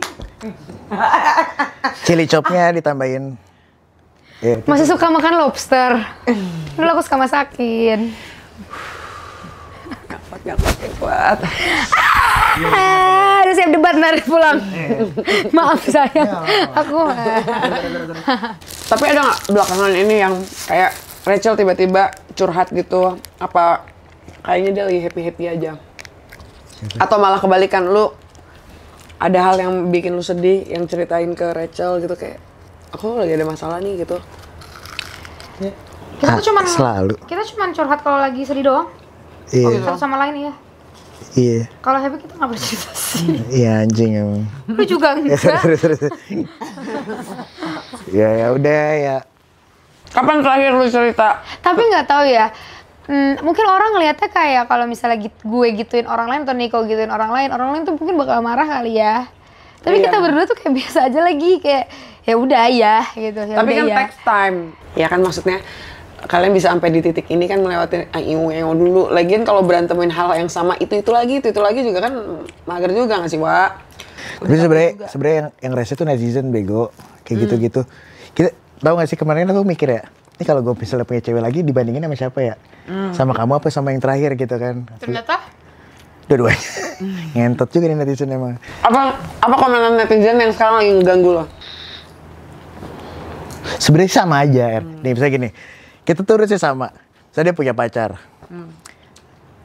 Chili chopnya ditambahin. Masih suka makan lobster. Dulu aku suka masakin. Gak kuat. Udah siap debat nari pulang. Maaf sayang. Aku. Tapi ada nggak belakangan ini yang kayak Rachel tiba-tiba curhat gitu? Apa kayaknya dia lagi happy-happy aja? Atau malah kebalikan, lu ada hal yang bikin lu sedih yang ceritain ke Rachel gitu, kayak aku lagi ada masalah nih gitu? Kita tuh cuman selalu. Kita cuman curhat kalau lagi sedih doang. Iya. Satu sama lain ya. Iya. Kalau happy kita nggak bercerita sih. Iya anjing emang. Lu juga enggak. Ya udah ya. Kapan terakhir lu cerita? Tapi nggak tahu ya. Mungkin orang ngelihatnya kayak kalau misalnya gue gituin orang lain atau Niko gituin orang lain tuh mungkin bakal marah kali ya. Tapi Iya. kita berdua tuh kayak biasa aja lagi, kayak ya udah ya gitu. Tapi kan text time. Ya kan maksudnya kalian bisa sampai di titik ini kan melewati ayo dulu. Lagian kalau berantemin hal yang sama itu lagi juga kan mager juga nggak sih, Wak? Tapi sebenarnya yang rese tuh netizen bego kayak gitu-gitu. Kita tahu nggak sih kemarin aku mikir ya, ini kalau gue misalnya punya cewek lagi dibandingin sama siapa ya? Sama kamu apa sama yang terakhir gitu kan? Ternyata Dua-duanya. Ngentot juga nih netizen emang. Apa komenan netizen yang sekarang lagi ngeganggu lo? Sebenarnya sama aja, Nih misalnya gini, kita tuh harusnya sama. Saya dia punya pacar.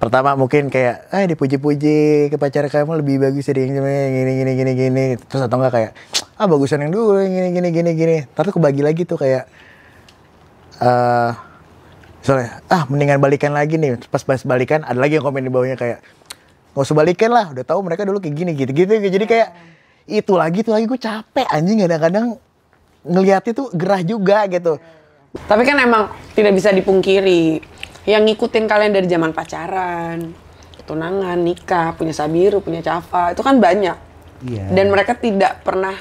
Pertama mungkin kayak, dipuji-puji ke pacar kamu lebih bagus dari yang gini. Terus atau enggak kayak, bagusan yang dulu, yang gini. Tapi kebagi lagi tuh kayak, misalnya, mendingan balikan lagi nih. Pas balikan, ada lagi yang komen di bawahnya kayak, nggak usah balikan lah, udah tahu mereka dulu kayak gini, gitu. Jadi kayak, itu lagi gue capek anjing, kadang-kadang ngeliatnya tuh gerah juga gitu. Tapi kan emang tidak bisa dipungkiri, yang ngikutin kalian dari zaman pacaran, tunangan, nikah, punya Sabiru, punya Cafa, itu kan banyak. Iya. Dan mereka tidak pernah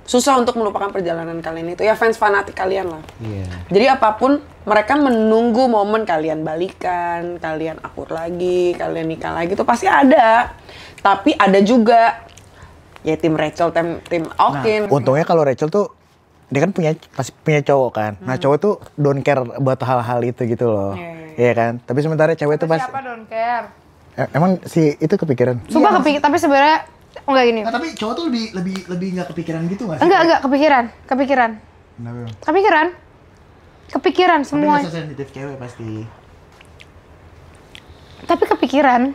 susah untuk melupakan perjalanan kalian itu. Ya fans fanatik kalian lah. Iya. Jadi apapun mereka menunggu momen kalian balikan, kalian akur lagi, kalian nikah lagi tuh pasti ada. Tapi ada juga ya tim Rachel, tim Okin. Nah, untungnya kalau Rachel tuh dia kan pasti punya cowok kan. Nah, cowok tuh don't care buat hal-hal itu gitu loh. Iya kan? Tapi sementara cewek tuh Siapa don't care? Emang si itu kepikiran? Sumpah kepikiran, tapi sebenarnya enggak gini. Nah, tapi cowok tuh lebih nggak kepikiran gitu nggak sih? Enggak kepikiran. Kenapa? Kepikiran semua. Tapi nggak sensitif cewek pasti. Tapi kepikiran.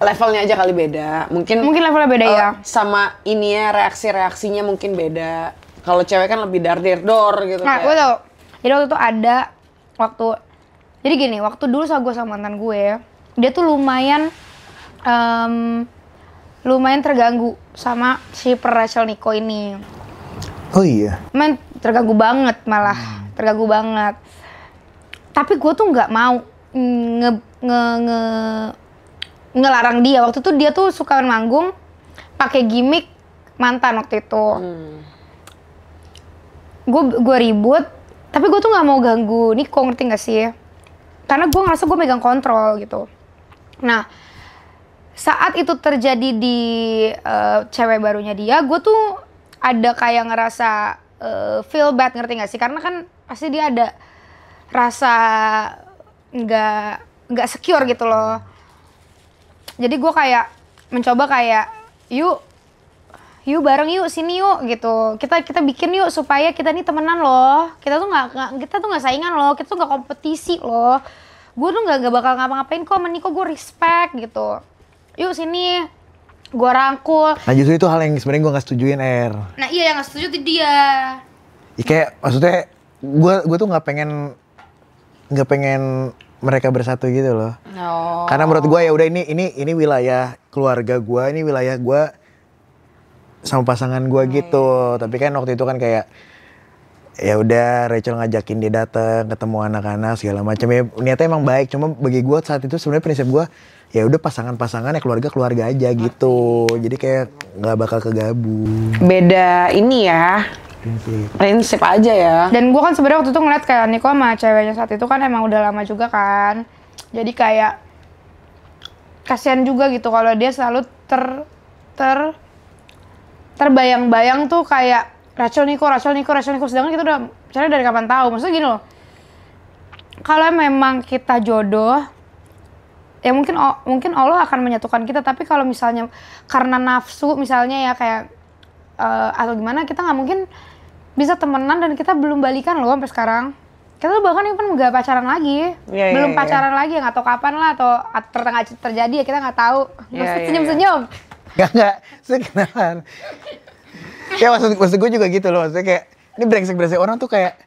Levelnya aja kali beda. Mungkin Levelnya beda ya. Sama ininya reaksinya mungkin beda. Kalau cewek kan lebih dar-der-dor gitu. Nah, gue tau. Jadi waktu itu ada jadi gini, waktu dulu gue sama mantan gue, dia tuh lumayan terganggu sama si Rachel Nico ini. Oh iya. Terganggu banget malah, terganggu banget. Tapi gue tuh nggak mau ngelarang dia. Waktu itu dia tuh suka manggung pakai gimmick mantan waktu itu. Gue ribut, tapi gue tuh nggak mau ganggu Nico, ngerti nggak sih? Karena gue ngerasa gue megang kontrol gitu. Nah, saat itu terjadi di cewek barunya dia, gue tuh ada kayak ngerasa feel bad, ngerti nggak sih? Karena kan pasti dia ada rasa nggak secure gitu loh. Jadi gue kayak mencoba kayak yuk bareng yuk, sini yuk gitu. Kita bikin yuk supaya kita nih temenan loh. Kita tuh nggak saingan loh. Kita tuh nggak kompetisi loh. Gue tuh nggak bakal ngapa-ngapain kok. Meniko gue respect gitu. Yuk sini, gue rangkul. Nah justru itu hal yang sebenarnya gue nggak setujuin Nah iya yang nggak setuju tuh dia. Ya, kayak maksudnya gue tuh nggak pengen mereka bersatu gitu loh. Oh. Karena menurut gue ya udah ini wilayah keluarga gue, ini wilayah gue sama pasangan gue gitu. Tapi kan waktu itu kan kayak ya udah Rachel ngajakin dia datang ketemu anak-anak segala macam, ya niatnya emang baik. Cuma bagi gue saat itu sebenarnya prinsip gue ya udah pasangan ya keluarga aja gitu. Jadi kayak nggak bakal kegabung. Beda ini ya. Prinsip aja ya. Dan gue kan sebenarnya waktu itu ngeliat kayak Nico sama ceweknya saat itu kan emang udah lama juga kan. Jadi kayak kasihan juga gitu kalau dia selalu terbayang-bayang tuh kayak Rachel Nico, sedangkan kita udah cari dari kapan tahu. Maksudnya gini loh, kalau memang kita jodoh, ya mungkin Allah akan menyatukan kita. Tapi kalau misalnya karena nafsu misalnya ya kayak atau gimana, kita nggak mungkin bisa temenan dan kita belum balikan loh sampai sekarang. Kita tuh bahkan even nggak pacaran lagi, belum pacaran lagi, nggak tahu kapan lah atau terjadi ya kita nggak tahu. Maksud senyum-senyum. Gak, sekenalan. Ya maksud gue juga gitu loh, maksudnya kayak ini brengsek orang tuh kayak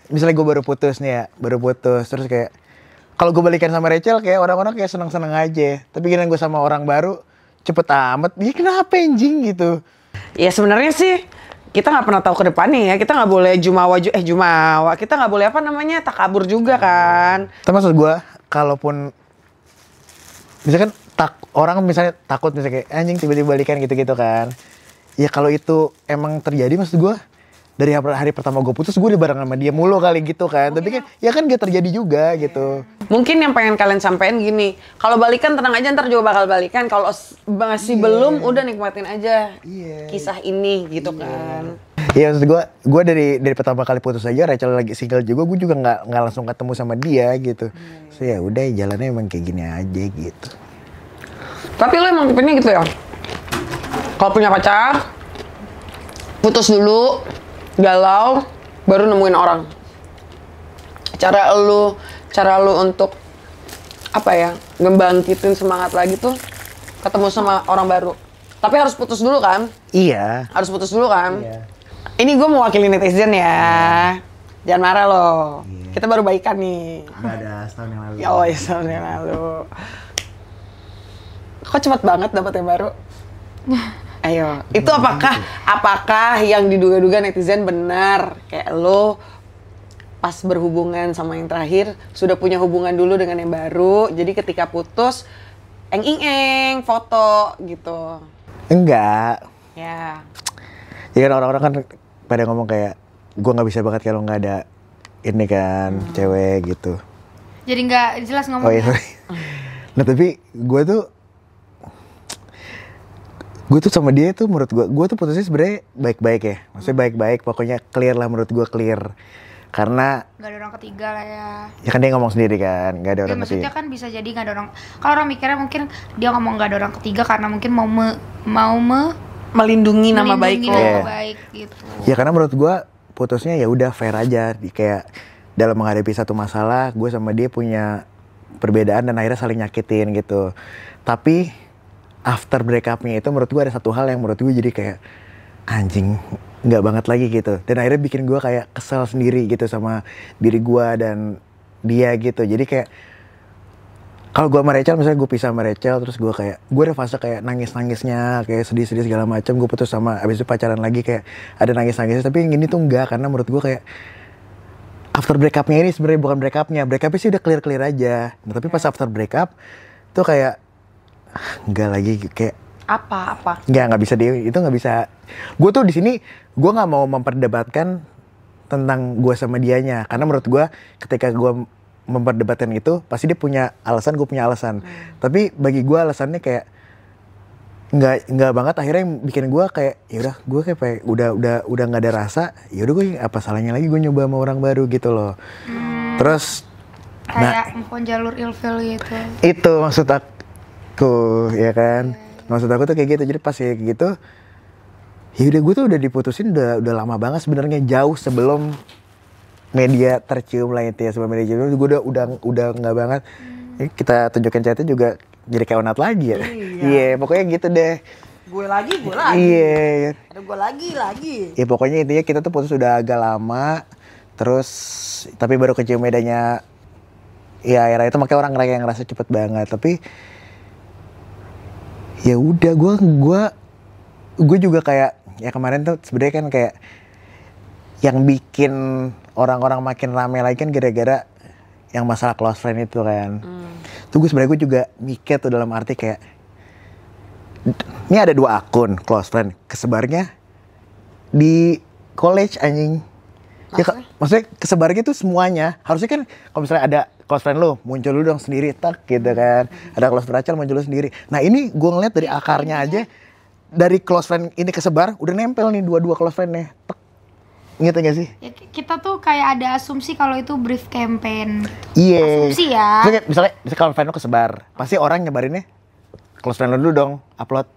misalnya gue baru putus terus kayak kalau gue balikan sama Rachel kayak orang-orang kayak senang-senang aja, tapi giliran gue sama orang baru cepet amat, ya kenapa anjing gitu. Ya sebenarnya sih kita nggak pernah tahu ke depannya ya, kita nggak boleh jumawa, kita nggak boleh takabur juga kan. Tapi maksud gue kalaupun misalkan orang misalnya takut misalnya kayak anjing tiba-tiba balikan gitu-gitu kan. Ya kalau itu emang terjadi, maksud gue dari hari pertama gue putus gue udah bareng sama dia mulu kali gitu kan. Tapi kan ya kan gak terjadi juga gitu. Mungkin yang pengen kalian sampein gini, kalau balikan tenang aja, ntar juga bakal balikan. Kalau masih belum, udah nikmatin aja kisah ini gitu kan. Iya maksud gue dari pertama kali putus aja Rachel lagi single juga, gue juga nggak langsung ketemu sama dia gitu. So ya udah jalannya emang kayak gini aja gitu. Tapi lo emang tipenya gitu ya? Kalau punya pacar, putus dulu, galau, baru nemuin orang. Cara lu untuk apa ya, ngebangkitin semangat lagi tuh ketemu sama orang baru. Tapi harus putus dulu kan? Iya. Harus putus dulu kan? Iya. Ini gue mewakili netizen ya. Jangan marah loh. Iya. Kita baru baikan nih. Udah ada setahun yang lalu. Oh ya, setahun yang lalu. Kok cepet banget dapet yang baru? Ayo, itu apakah yang diduga-duga netizen benar? Kayak lo pas berhubungan sama yang terakhir sudah punya hubungan dulu dengan yang baru, jadi ketika putus eng foto gitu. Enggak. Ya. Ya kan orang-orang kan pada ngomong kayak gue nggak bisa banget kalau nggak ada ini kan cewek gitu. Jadi nggak jelas Oh ngomongnya. iya, sorry. Nah tapi gue tuh sama dia tuh menurut gue tuh putusnya sebenarnya baik-baik ya. Maksudnya baik-baik, pokoknya clear lah menurut gue clear. Karena Nggak ada orang ketiga lah ya. ya kan dia ngomong sendiri kan, nggak ada Ya, orang maksudnya ketiga. kan bisa jadi nggak ada orang. Kalau orang mikirnya mungkin dia ngomong nggak ada orang ketiga karena mungkin mau Melindungi nama baik melindungi lo. nama Iya. baik gitu. Ya karena menurut gue putusnya ya udah fair aja. Kayak dalam menghadapi satu masalah, gue sama dia punya perbedaan dan akhirnya saling nyakitin gitu. Tapi after break up-nya itu menurut gue ada satu hal yang menurut gue jadi kayak anjing nggak banget lagi gitu. Dan akhirnya bikin gue kayak kesel sendiri gitu sama diri gue dan dia gitu. Jadi kayak kalau gue sama Rachel, misalnya gue pisah sama Rachel, terus gue ada fase kayak nangis-nangisnya, kayak sedih-sedih segala macam. Gue putus sama, abis itu pacaran lagi kayak ada nangis-nangisnya. Tapi yang ini tuh enggak, karena menurut gue kayak after break up-nya ini sebenarnya bukan break up-nya. Break up-nya sih udah clear-clear aja. Nah, tapi pas after break up tuh kayak enggak lagi, kayak Apa? nggak bisa dia, itu nggak bisa. Gue tuh di sini gue nggak mau memperdebatkan tentang gue sama dianya, karena menurut gue ketika gue memperdebatkan itu pasti dia punya alasan, gue punya alasan. Tapi bagi gue alasannya kayak nggak banget, akhirnya yang bikin gue kayak ya udah, gue kayak udah nggak ada rasa. Ya udah, gue apa salahnya lagi gue nyoba sama orang baru gitu loh. Terus Kayak empon jalur ilfil gitu. itu maksud aku, ya kan. Maksud aku tuh kayak gitu. Jadi pas kayak gitu, ya udah, gue tuh udah diputusin udah lama banget sebenarnya, jauh sebelum media tercium lah itu ya. Sebelum media tercium gue udah nggak banget. Kita tunjukin chatnya juga jadi kayak onat lagi ya. Iya, pokoknya gitu deh. Gue lagi. Iya. Ada gue lagi. Ya pokoknya intinya kita tuh putus udah agak lama. Terus tapi baru kecium medanya ya era itu, makanya orang yang ngerasa cepet banget. Tapi ya udah, gue juga kayak ya kemarin tuh sebenarnya kan kayak yang bikin orang-orang makin rame lagi kan gara-gara yang masalah close friend itu kan. Tuh gue sebenarnya juga mikir tuh dalam arti kayak ini ada 2 akun close friend, kesebarnya di college anjing. Ya, maksudnya kesebarnya tuh semuanya. Harusnya kan kalau misalnya ada close friend lo, muncul lu dong sendiri, tak gitu kan. Ada close friend Rachel, muncul lu sendiri. Nah ini gue ngeliat dari akarnya aja, dari close friend ini kesebar, udah nempel nih dua close friend-nya. Tek. Ingat gak sih? Ya, kita tuh kayak ada asumsi kalau itu brief campaign. Iya. Asumsi ya. Misalnya kalau friend lo kesebar, pasti orang nyebarinnya close friend lo dulu dong, upload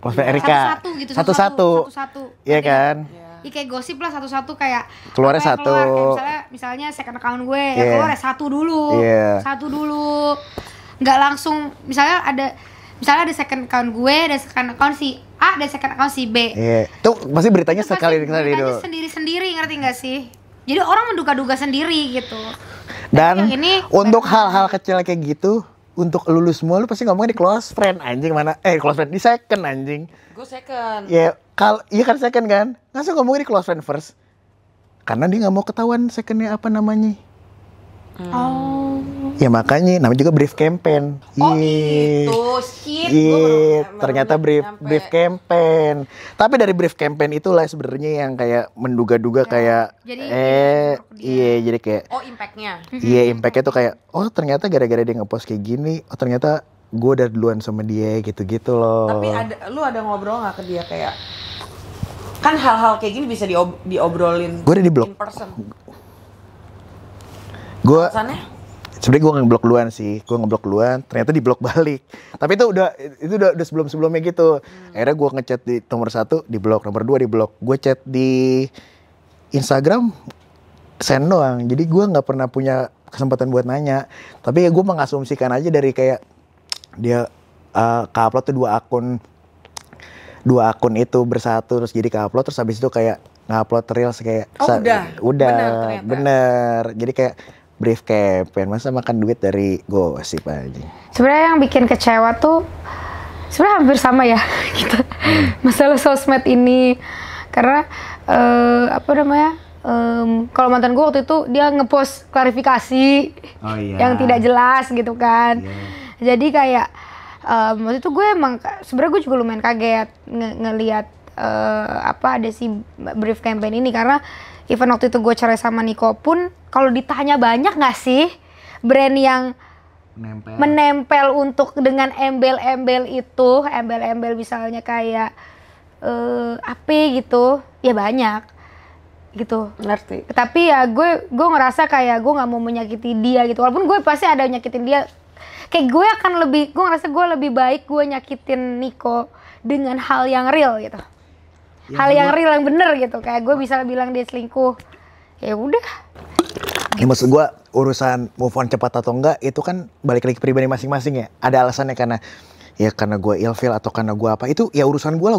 close friend Erika. Satu-satu gitu, Satu-satu. Iya kan? Ya kayak gosip lah satu-satu, kayak Keluarnya apa yang satu. keluar, kayak misalnya second account gue Iya. ya keluar ya satu dulu. Iya. Satu dulu. Nggak langsung misalnya ada second account gue dan second account si A dan second account si B. Iya. Tuh pasti beritanya Itu sekali pasti dulu. beritanya sendiri-sendiri, ngerti nggak sih? Jadi orang menduga-duga sendiri gitu. Dan yang ini untuk hal-hal kecil kayak gitu, untuk lulus semua lu pasti ngomongnya di close friend anjing, mana close friend di second anjing. Gue second. Ya iya kan second kan, langsung ngomongnya di close friend first, karena dia nggak mau ketahuan secondnya apa namanya. Oh. Ya makanya namanya juga brief campaign. Oh Iya. itu shit. Iya, ternyata brief nyampe. campaign. Tapi dari brief campaign itulah sebenarnya yang kayak menduga-duga kayak jadi iya, jadi kayak Oh impactnya. iya, impactnya tuh kayak oh ternyata gara-gara dia ngepost kayak gini, oh ternyata gue udah duluan sama dia gitu-gitu loh. Tapi lu ada ngobrol nggak ke dia kayak kan hal-hal kayak gini bisa diobrolin Gue udah di blok. in person. Gue Alasannya? sebenarnya gue ngeblok duluan sih, gue ngeblok duluan, ternyata diblok balik. Tapi itu udah sebelumnya gitu. Akhirnya gue ngechat di nomor 1 diblok, nomor 2 diblok. Gue chat di Instagram send doang. Jadi gue nggak pernah punya kesempatan buat nanya. Tapi ya gue mengasumsikan aja dari kayak dia ke-upload tuh 2 akun itu bersatu, terus jadi ke-upload, terus habis itu kayak nge-upload reels kayak Udah. bener. Jadi kayak brief campaign, masa makan duit dari gosip aja. Sebenarnya yang bikin kecewa tuh sebenarnya hampir sama ya kita masalah sosmed ini, karena kalau mantan gue waktu itu dia ngepost klarifikasi yang tidak jelas gitu kan. Jadi kayak waktu itu gue emang sebenarnya gue juga lumayan kaget ngelihat ada si brief campaign ini, karena even waktu itu gue cerai sama Niko pun kalau ditanya banyak nggak sih brand yang menempel untuk dengan embel-embel itu, embel-embel misalnya kayak apa gitu, ya banyak gitu. Ngerti. Tapi ya gue ngerasa kayak gue nggak mau menyakiti dia gitu, walaupun gue pasti ada nyakitin dia. Kayak gue ngerasa gue lebih baik gue nyakitin Niko dengan hal yang real gitu, hal yang real yang bener gitu. Kayak gue bisa bilang dia selingkuh, ya udah. Ya maksud gue urusan move on cepat atau enggak itu kan balik lagi ke pribadi masing-masing ya. Ada alasannya karena gue ilfeel atau karena gue apa, itu ya urusan gue lah.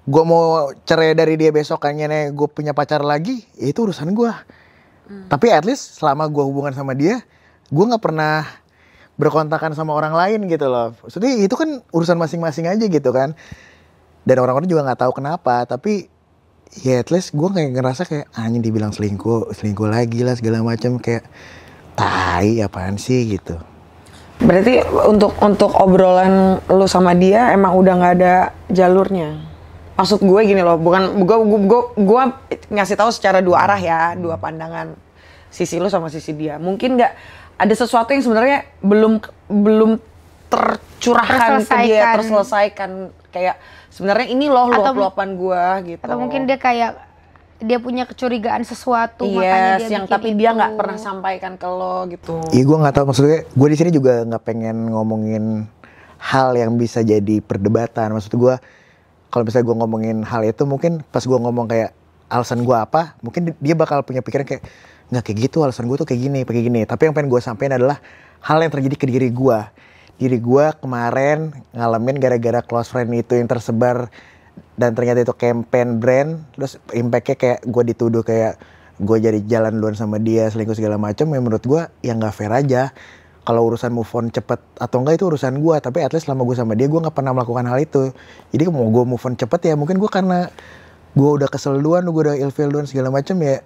Gue mau cerai dari dia besokannya nih gue punya pacar lagi, ya itu urusan gue. Tapi at least selama gue hubungan sama dia, gue nggak pernah berkontakan sama orang lain gitu loh. Maksudnya itu kan urusan masing-masing aja gitu kan. Dan orang-orang juga nggak tahu kenapa, tapi ya at least gue kayak ngerasa kayak anjing dibilang selingkuh lagi lah segala macam, kayak tai apaan sih gitu. Berarti untuk obrolan lu sama dia emang udah nggak ada jalurnya. Maksud gue gini loh, bukan gue ngasih tahu secara dua arah ya, dua pandangan, sisi lu sama sisi dia. Mungkin nggak ada sesuatu yang sebenarnya belum tercurahkan ke dia, terselesaikan. Kayak sebenarnya ini loh luap-luapan gue gitu. Atau mungkin dia kayak dia punya kecurigaan sesuatu, makanya dia bikin tapi itu. dia nggak pernah sampaikan ke lo gitu. Iya gue nggak tahu, maksudnya gue di sini juga nggak pengen ngomongin hal yang bisa jadi perdebatan. Maksud gue kalau misalnya gue ngomongin hal itu, mungkin pas gue ngomong kayak alasan gue apa, mungkin dia bakal punya pikiran kayak nggak kayak gitu, alasan gue tuh kayak gini. Tapi yang pengen gue sampein adalah hal yang terjadi ke diri gue. Diri gue kemarin ngalamin gara-gara close friend itu yang tersebar dan ternyata itu campaign brand, terus impactnya kayak gue dituduh kayak gue jadi jalan duluan sama dia, selingkuh segala macam. Ya menurut gue ya nggak fair aja. Kalau urusan move on cepet atau enggak itu urusan gue, tapi at least selama gue sama dia gue nggak pernah melakukan hal itu. Jadi mau gue move on cepet ya mungkin gue karena gue udah kesel duluan, gue udah ilfeel duluan segala macam, ya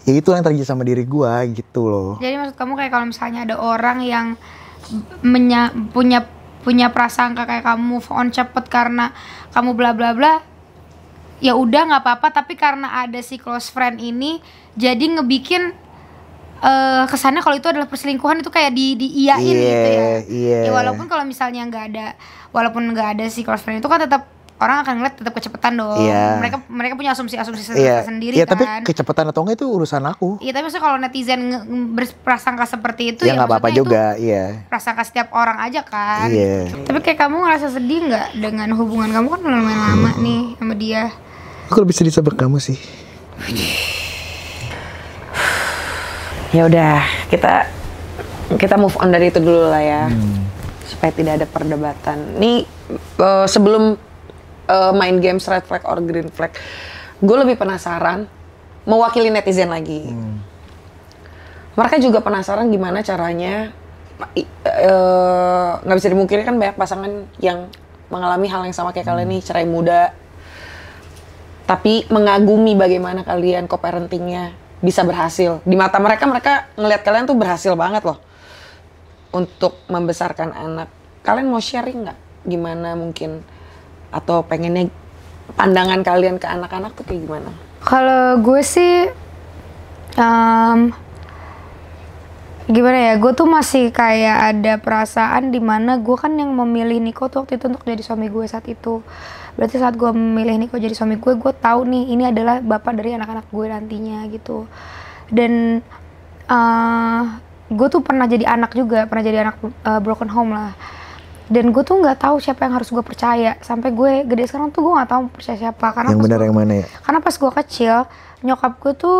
itu yang terjadi sama diri gue gitu loh. Jadi maksud kamu kayak kalau misalnya ada orang yang punya prasangka kayak kamu move on cepet karena kamu bla bla bla, ya udah nggak apa-apa. Tapi karena ada si close friend ini, jadi ngebikin kesannya kalau itu adalah perselingkuhan, itu kayak diiyain gitu ya. Ya walaupun kalau misalnya walaupun nggak ada si close friend itu kan tetap orang akan ngeliat tetap kecepatan dong. Mereka punya asumsi sendiri kan. Tapi kecepatan atau enggak itu urusan aku. Iya, tapi maksudnya kalau netizen berprasangka seperti itu ya nggak apa-apa juga. Iya. Prasangka setiap orang aja kan. Iya. Tapi kayak kamu ngerasa sedih nggak dengan hubungan kamu kan lumayan lama nih sama dia? Aku lebih sedih sama kamu sih. Ya udah, kita move on dari itu dulu lah ya, supaya tidak ada perdebatan. Nih sebelum main games red flag or green flag, gue lebih penasaran mewakili netizen lagi. Mereka juga penasaran gimana caranya, nggak bisa dimungkiri kan banyak pasangan yang mengalami hal yang sama kayak kalian nih, cerai muda, tapi mengagumi bagaimana kalian co-parentingnya bisa berhasil. Di mata mereka ngelihat kalian tuh berhasil banget loh untuk membesarkan anak. Kalian mau sharing nggak gimana mungkin, atau pengennya pandangan kalian ke anak-anak tuh kayak gimana? Kalau gue sih gimana ya, gue tuh masih kayak ada perasaan dimana gue kan yang memilih Niko tuh waktu itu untuk jadi suami gue saat itu. Berarti saat gue memilih Niko jadi suami gue tahu nih ini adalah bapak dari anak-anak gue nantinya gitu. Dan gue tuh pernah jadi anak juga, pernah jadi anak broken home lah. Dan gue tuh nggak tahu siapa yang harus gue percaya. Sampai gue gede sekarang tuh gue nggak tahu percaya siapa. Karena yang benar yang mana ya? Karena pas gue kecil, nyokap gue tuh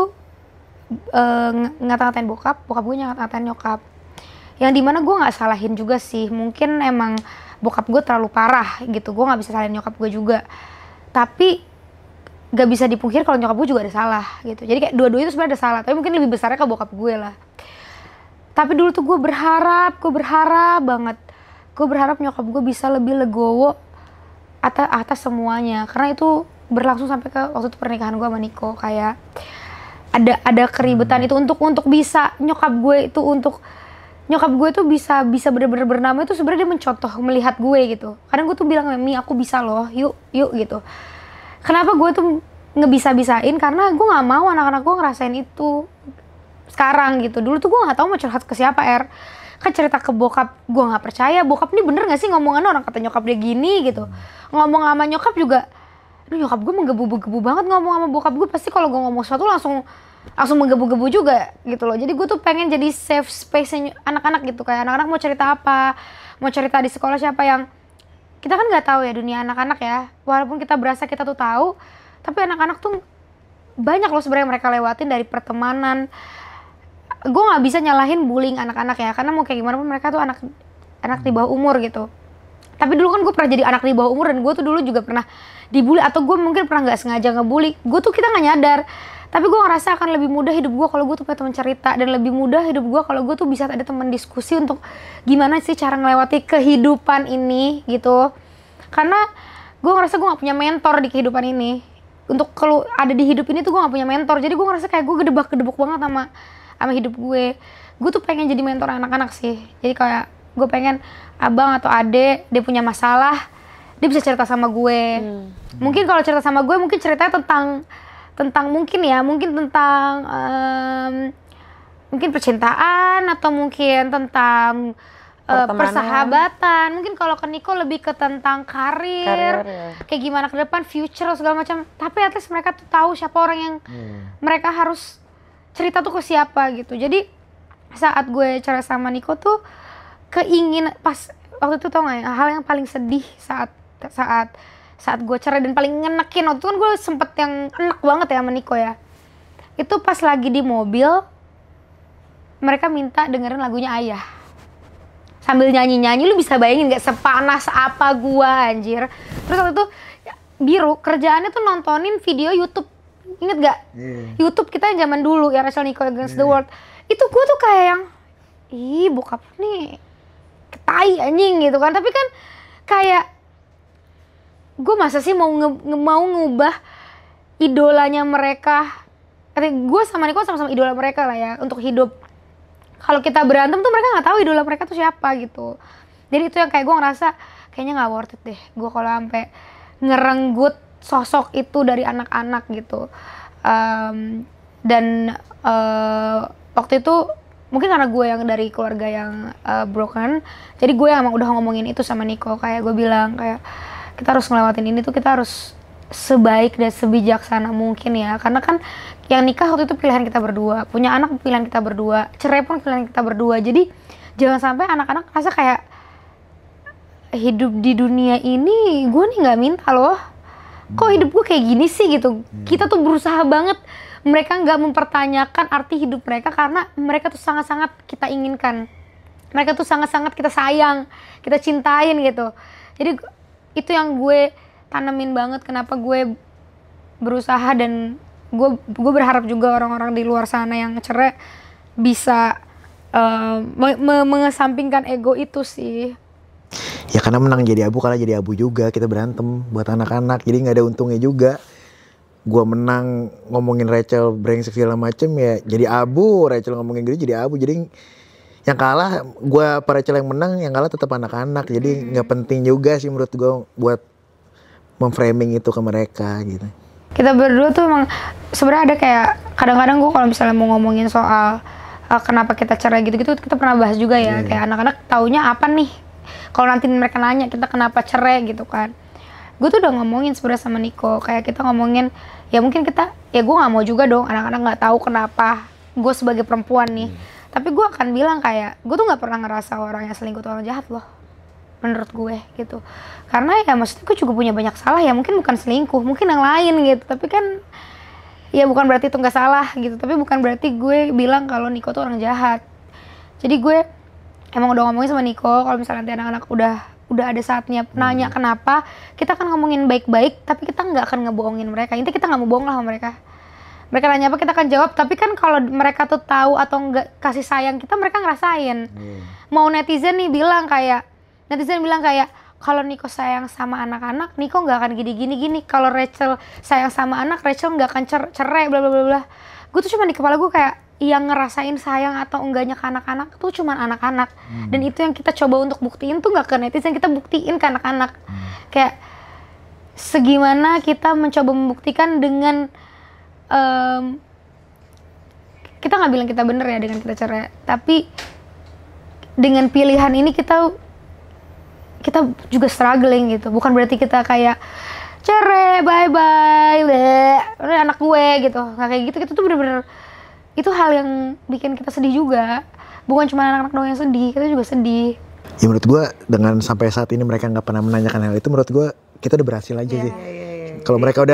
ngata-ngatain bokap gue ngata-ngatain nyokap. Yang dimana gue nggak salahin juga sih. Mungkin emang bokap gue terlalu parah gitu. Gue nggak bisa salahin nyokap gue juga. Tapi gak bisa dipungkir kalau nyokap gue juga ada salah gitu. Jadi kayak dua-duanya itu sebenarnya ada salah. Tapi mungkin lebih besarnya ke bokap gue lah. Tapi dulu tuh gue berharap banget. Gue berharap nyokap gue bisa lebih legowo atas semuanya. Karena itu berlangsung sampai ke waktu itu pernikahan gue sama Niko. Kayak ada keribetan itu untuk bisa nyokap gue itu untuk nyokap gue tuh bisa bener-bener bernama itu sebenarnya dia mencontoh melihat gue gitu. Kadang gue tuh bilang, Mi aku bisa loh, yuk gitu. Kenapa gue tuh ngebisa-bisain? Karena gue nggak mau anak-anak gue ngerasain itu sekarang gitu. Dulu tuh gue nggak tahu mau curhat ke siapa, kan cerita ke bokap, gue nggak percaya bokap ini bener nggak sih ngomongan orang, kata nyokap dia gini gitu. Ngomong sama nyokap juga, aduh nyokap gue menggebu-gebu banget ngomong sama bokap gue, pasti kalau gue ngomong sesuatu langsung menggebu-gebu juga gitu loh. Jadi gue tuh pengen jadi safe space anak-anak gitu, kayak anak-anak mau cerita apa, mau cerita di sekolah siapa yang kita kan nggak tahu ya dunia anak-anak ya. Walaupun kita berasa kita tuh tahu, tapi anak-anak tuh banyak loh sebenarnya mereka lewatin dari pertemanan. Gue nggak bisa nyalahin bullying anak-anak ya, karena mau kayak gimana pun mereka tuh anak di bawah umur gitu. Tapi dulu kan gue pernah jadi anak di bawah umur, dan gue tuh dulu juga pernah dibully, atau gue mungkin pernah nggak sengaja ngebully. Gue tuh kita nggak nyadar. Tapi gue ngerasa akan lebih mudah hidup gue kalau gue tuh punya teman cerita, dan lebih mudah hidup gue kalau gue tuh bisa ada teman diskusi untuk gimana sih cara ngelewati kehidupan ini gitu. Karena gue ngerasa gue gak punya mentor di kehidupan ini. Untuk kalau ada di hidup ini tuh gue gak punya mentor. Jadi gue ngerasa kayak gue gedebak banget sama hidup gue. Gue tuh pengen jadi mentor anak-anak sih. Jadi kayak gue pengen abang atau ade dia punya masalah, dia bisa cerita sama gue. Mungkin kalau cerita sama gue mungkin ceritanya tentang mungkin tentang mungkin percintaan, atau mungkin tentang persahabatan. Mungkin kalau ke Niko lebih ke tentang karir ya. Kayak gimana ke depan, future segala macam. Tapi at least mereka tuh tahu siapa orang yang mereka harus cerita tuh ke siapa gitu. Jadi saat gue cerai sama Niko tuh pas waktu itu, tau gak ya, hal yang paling sedih saat gue cerai dan paling ngenekin waktu itu kan gue sempet yang enak banget ya sama Niko ya. Itu pas lagi di mobil mereka minta dengerin lagunya Ayah sambil nyanyi-nyanyi. Lu bisa bayangin gak sepanas apa gua anjir. Terus waktu itu Biru kerjaannya tuh nontonin video YouTube. Inget gak? YouTube kita yang zaman dulu ya, Rachel Nico Against the World. Itu gua tuh kayak yang ih bokap nih ketai anjing gitu kan. Tapi kan kayak gue masa sih mau ngubah idolanya mereka. Gue sama Niko sama-sama idola mereka lah ya untuk hidup. Kalau kita berantem tuh mereka nggak tahu idola mereka tuh siapa gitu. Jadi itu yang kayak gue ngerasa kayaknya nggak worth it deh gue kalau sampai ngerenggut sosok itu dari anak-anak gitu. Waktu itu mungkin karena gue yang dari keluarga yang broken, jadi gue yang emang udah ngomongin itu sama Niko. Kayak gue bilang kayak kita harus ngelewatin ini tuh, kita harus sebaik dan sebijaksana mungkin ya. Karena kan yang nikah waktu itu pilihan kita berdua, punya anak pilihan kita berdua, cerai pun pilihan kita berdua. Jadi jangan sampai anak-anak rasa kayak hidup di dunia ini gue nih nggak minta loh, kok hidup gue kayak gini sih gitu. Kita tuh berusaha banget, mereka nggak mempertanyakan arti hidup mereka karena mereka tuh sangat-sangat kita inginkan, mereka tuh sangat-sangat kita sayang, kita cintain gitu. Jadi itu yang gue tanemin banget, kenapa gue berusaha. Dan gue berharap juga orang-orang di luar sana yang cerai bisa mengesampingkan ego itu sih. Ya karena menang jadi abu, kalah jadi abu juga. Kita berantem buat anak-anak, jadi nggak ada untungnya juga. Gua menang ngomongin Rachel brengsek segala macem ya jadi abu, Rachel ngomongin gitu jadi abu. Jadi yang kalah gua, apa Rachel yang menang, yang kalah tetap anak-anak. Jadi nggak penting juga sih menurut gua buat memframing itu ke mereka gitu. Kita berdua tuh emang sebenarnya ada kayak kadang-kadang gua kalau misalnya mau ngomongin soal kenapa kita cerai gitu-gitu, kita pernah bahas juga ya. Kayak anak-anak taunya apa nih kalau nanti mereka nanya kita kenapa cerai gitu kan. Gue tuh udah ngomongin sebenarnya sama Niko, kayak kita ngomongin ya mungkin kita, ya gue nggak mau juga dong anak-anak nggak tahu kenapa gue sebagai perempuan nih. Tapi gue akan bilang kayak gue tuh nggak pernah ngerasa orang yang selingkuh tuh orang jahat loh, menurut gue gitu. Karena ya maksudnya gue juga punya banyak salah ya, mungkin bukan selingkuh, mungkin yang lain gitu. Tapi kan ya bukan berarti itu nggak salah gitu. Tapi bukan berarti gue bilang kalau Niko tuh orang jahat. Jadi gue emang udah ngomongin sama Niko kalau misalnya nanti anak-anak udah ada saatnya nanya kenapa, kita kan ngomongin baik-baik, tapi kita nggak akan ngebohongin mereka. Intinya kita nggak mau bohong lah sama mereka. Mereka nanya apa kita akan jawab, tapi kan kalau mereka tuh tahu atau nggak kasih sayang kita, mereka ngerasain. Mau netizen bilang kayak kalau Niko sayang sama anak-anak, Niko nggak akan gini. Kalau Rachel sayang sama anak, Rachel nggak akan cerai bla bla bla bla. Gue tuh cuma di kepala gue kayak yang ngerasain sayang atau enggaknya ke anak-anak tuh cuman anak-anak. Dan itu yang kita coba untuk buktiin tuh gak ke netizen, kita buktiin ke anak-anak. Kayak segimana kita mencoba membuktikan dengan kita nggak bilang kita bener ya dengan kita cerai, tapi dengan pilihan ini kita juga struggling gitu. Bukan berarti kita kayak cerai bye bye anak gue gitu, nggak kayak gitu. Kita tuh bener-bener itu hal yang bikin kita sedih juga. Bukan cuma anak-anak doang yang sedih, kita juga sedih. Ya menurut gue dengan sampai saat ini mereka nggak pernah menanyakan hal itu, menurut gue kita udah berhasil aja sih. Kalau mereka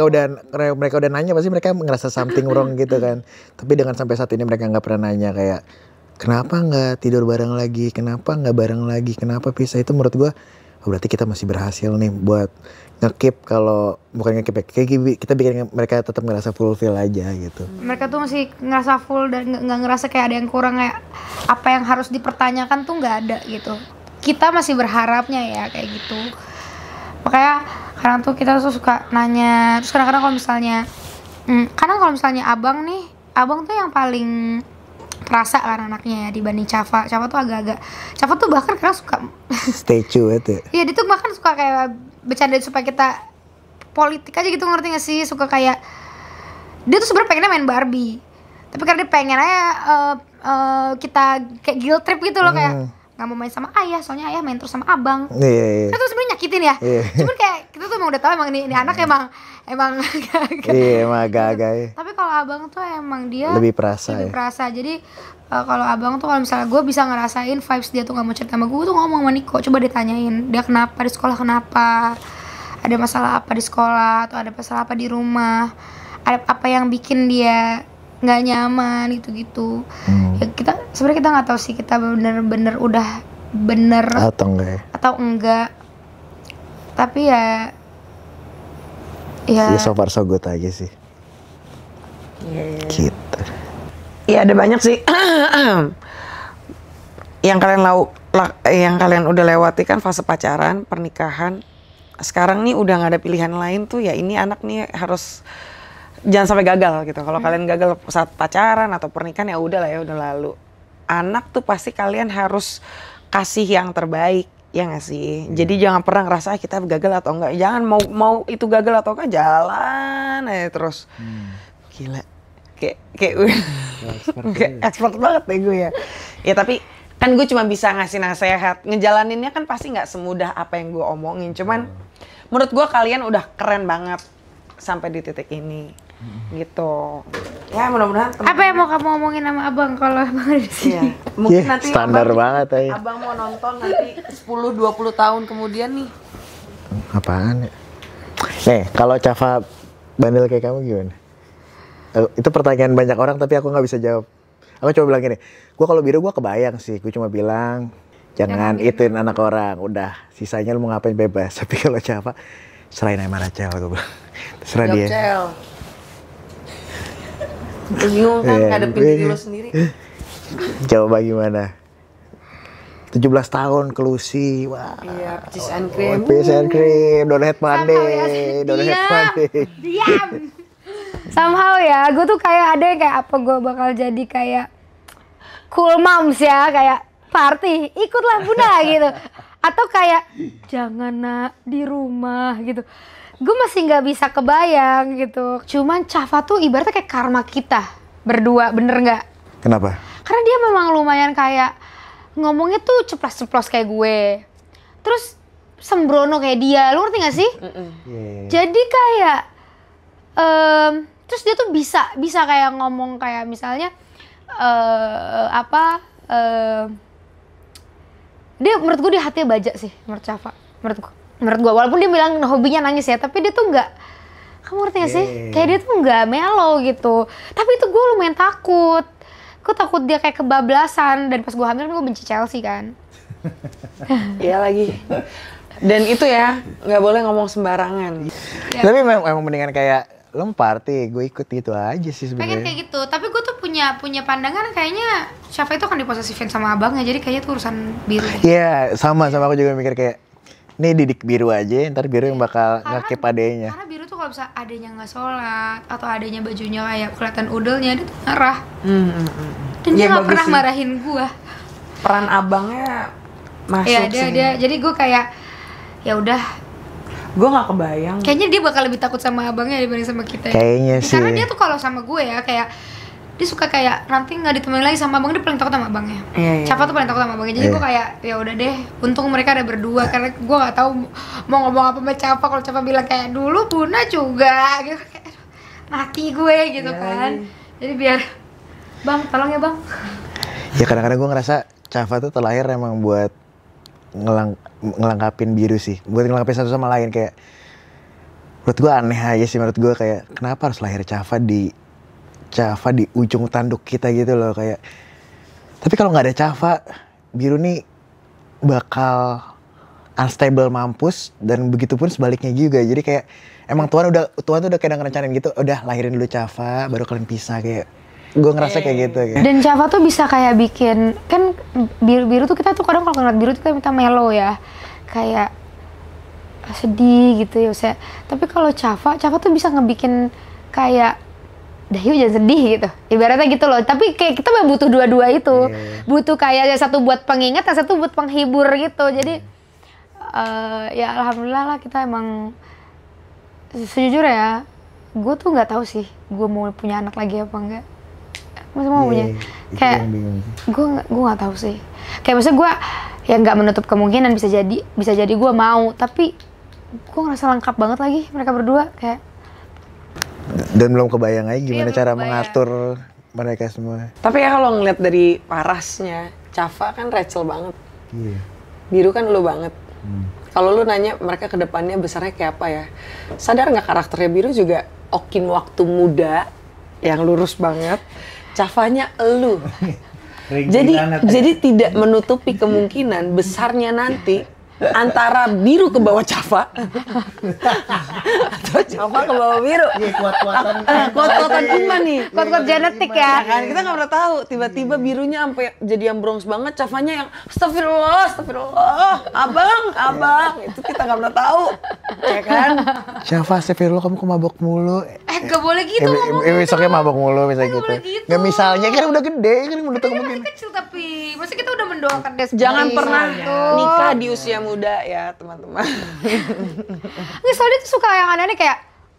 udah nanya pasti mereka ngerasa something wrong gitu kan. Tapi dengan sampai saat ini mereka nggak pernah nanya kayak kenapa nggak tidur bareng lagi, kenapa nggak bareng lagi, kenapa pisah, itu menurut gue berarti kita masih berhasil nih buat nge-keep, kalau bukan nge-keep ya, kayak kita bikin mereka tetap ngerasa fulfill aja gitu. Mereka tuh masih ngerasa full dan nggak ngerasa kayak ada yang kurang, kayak apa yang harus dipertanyakan tuh nggak ada gitu. Kita masih berharapnya ya kayak gitu. Makanya kadang tuh kita tuh suka nanya, terus kadang-kadang kalau misalnya abang tuh yang paling terasa kan anaknya ya dibanding Cafa tuh agak-agak, Cafa tuh bahkan kadang suka statue itu. Iya, dia tuh bahkan suka kayak bercanda supaya kita politik aja gitu, ngerti gak sih? Suka kayak dia tuh sebenarnya pengennya main Barbie, tapi karena dia pengen aja kita kayak guilt trip gitu loh, kayak nggak mau main sama ayah, soalnya ayah main terus sama abang. Itu sebenarnya nyakitin ya. Cuman kayak kita tuh emang udah tahu emang ini anak emang emang agak-agak. Tapi kalau abang tuh emang dia lebih perasa. Jadi kalau abang tuh, kalau misalnya gue bisa ngerasain vibes dia tuh nggak mau cerita sama gue tuh ngomong sama Niko, coba ditanyain dia kenapa di sekolah, kenapa ada masalah apa di sekolah atau ada masalah apa di rumah, ada apa yang bikin dia nggak nyaman gitu-gitu. Ya sebenarnya kita nggak tahu sih kita bener-bener udah bener atau enggak. Tapi ya so far so good aja sih. Gitu. Iya, ada banyak sih yang kalian udah lewati kan, fase pacaran, pernikahan. Sekarang nih udah nggak ada pilihan lain tuh, ya ini anak nih harus jangan sampai gagal gitu. Kalau kalian gagal saat pacaran atau pernikahan ya udah lalu. Anak tuh pasti kalian harus kasih yang terbaik, ya nggak sih? Jadi jangan pernah ngerasa kita gagal atau enggak. Jangan mau itu gagal atau enggak, jalan aja terus. Gila, kayak expert banget deh gue ya. Ya tapi kan gue cuma bisa ngasih nasihat. Ngejalaninnya kan pasti nggak semudah apa yang gue omongin. Cuman menurut gue kalian udah keren banget sampai di titik ini. Gitu. Ya mudah-mudahan apa yang mau kamu omongin sama abang kalau abang ada di sini? Iya. Mungkin nanti standar banget aja. Abang mau nonton nanti 10-20 tahun kemudian nih. Apaan ya? Kalau Cafa bandel kayak kamu gimana? Itu pertanyaan banyak orang tapi aku nggak bisa jawab. Aku coba bilang gini, gue kalau biru gue kebayang sih, gue cuma bilang jangan ituin anak orang, udah sisanya lu mau ngapain bebas. Tapi kalau Cafa serahin sama Rachel, gue bilang terserah dia. Bingung kan ngadepin diri lo sendiri. Coba gimana? 17 tahun ke Lucy, wah. Iya, peaches and cream. Peaches and cream, don't hate Monday, don't hate Monday. Diam. Somehow ya, gue tuh kayak ada yang kayak apa gue bakal jadi kayak cool moms ya, kayak party, ikutlah bunda gitu. Atau kayak jangan nak di rumah gitu. Gue masih nggak bisa kebayang gitu. Cuman Cafa tuh ibaratnya kayak karma kita berdua, bener nggak? Kenapa? Karena dia memang lumayan kayak ngomongnya tuh ceplos-ceplos kayak gue. Terus sembrono kayak dia, lu ngerti nggak sih? Jadi kayak terus dia tuh bisa kayak ngomong kayak misalnya dia menurut gue dia hatinya baja sih, menurut Cafa, menurut gue walaupun dia bilang hobinya nangis ya, tapi dia tuh nggak, kamu ngerti gak sih, kayak dia tuh nggak melo gitu. Tapi itu gue lumayan takut, gue takut dia kayak kebablasan. Dan pas gue hamil gue benci Chelsea kan. Iya lagi. Dan itu ya nggak boleh ngomong sembarangan. Ya. Tapi memang mendingan kayak lo party, gue ikut gitu aja sih sebenarnya. Pengen kayak gitu, tapi gue tuh punya pandangan kayaknya Cafa itu akan diposesifin sama abangnya, jadi kayaknya itu urusan biru. Iya, sama aku juga mikir kayak nih didik biru aja, ntar biru yang bakal ngakip adenya. Karena biru tuh kalau bisa adanya nggak sholat atau adanya bajunya kayak kelihatan udelnya, dia tuh marah. Dan dia nggak pernah marahin gue. Peran abangnya masuk Iya sih. dia jadi gue kayak ya udah, Gue nggak kebayang. kayaknya dia bakal lebih takut sama abangnya dibanding sama kita. Kayaknya sih. Karena dia tuh kalau sama gue ya kayak dia suka kayak nanti nggak ditemenin lagi sama abang, dia paling takut sama abangnya. Iya. Cafa tuh paling takut sama abangnya. Jadi gue kayak ya udah deh, untung mereka ada berdua karena gue nggak tahu mau ngomong apa sama Cafa. Kalau Cafa bilang kayak dulu Buna juga gitu, kayak aduh, mati gue gitu kan. Jadi biar bang tolong ya bang. Ya kadang-kadang gue ngerasa Cafa tuh terlahir emang buat ngelengkapin biru sih, buat ngelengkapin satu sama lain. Kayak menurut gue aneh aja sih, menurut gue kayak kenapa harus lahir Cafa di ujung tanduk kita gitu loh. Kayak tapi kalau nggak ada Cafa, biru nih bakal unstable mampus, dan begitu pun sebaliknya juga. Jadi kayak emang Tuhan tuh udah kadang rencanain gitu, udah lahirin dulu Cafa baru kalian pisah. Kayak gue ngerasa kayak gitu kayak. Dan Cafa tuh bisa kayak bikin, kan biru tuh kita tuh kadang kalau ngeliat biru tuh kita minta mellow ya, kayak sedih gitu ya saya. Tapi kalau Cafa tuh bisa ngebikin kayak dah yuk jangan sedih gitu, ibaratnya gitu loh. Tapi kayak kita butuh dua-dua itu, butuh kayak satu buat pengingat, yang satu buat penghibur gitu. Jadi ya alhamdulillah lah, kita emang sejujurnya ya, gue tuh nggak tahu sih gue mau punya anak lagi apa enggak. Maksudnya mau punya kayak gue nggak tahu sih. Kayak maksudnya gue ya nggak menutup kemungkinan bisa jadi gue mau, tapi gue ngerasa lengkap banget lagi mereka berdua kayak. Dan belum kebayang aja gimana Iya, cara belum kebayang. mengatur mereka semua. Tapi ya kalau ngeliat dari parasnya, Cafa kan Rachel banget. Iya. Biru kan lu banget. Kalau lu nanya mereka ke depannya besarnya kayak apa ya? Sadar nggak karakternya Biru juga Okin waktu muda yang lurus banget. Cafanya elu. Jadi tidak menutupi kemungkinan besarnya nanti antara Biru ke bawah Cafa atau Cafa ke bawah Biru. Iya, Kuat-kuatan iman nih. Kuat-kuat genetik ya. Kan kita nggak pernah tahu, tiba-tiba Birunya sampai jadi yang bronze banget, Cafanya yang astagfirullah, abang, itu kita nggak pernah tahu, ya kan? Cafa, astagfirullah kamu kok mabok mulu. Gak boleh gitu ngomongnya. Besoknya mabok mulu misalnya gitu. boleh gitu. Nggak misalnya kan udah gede kan menurut Dia kamu masih mungkin. kecil tapi maksudnya kita udah mendoakan dia Jangan sebagai pernah satu. nikah di usia muda ya teman-teman. Nggak, soalnya tuh suka yang aneh-aneh kayak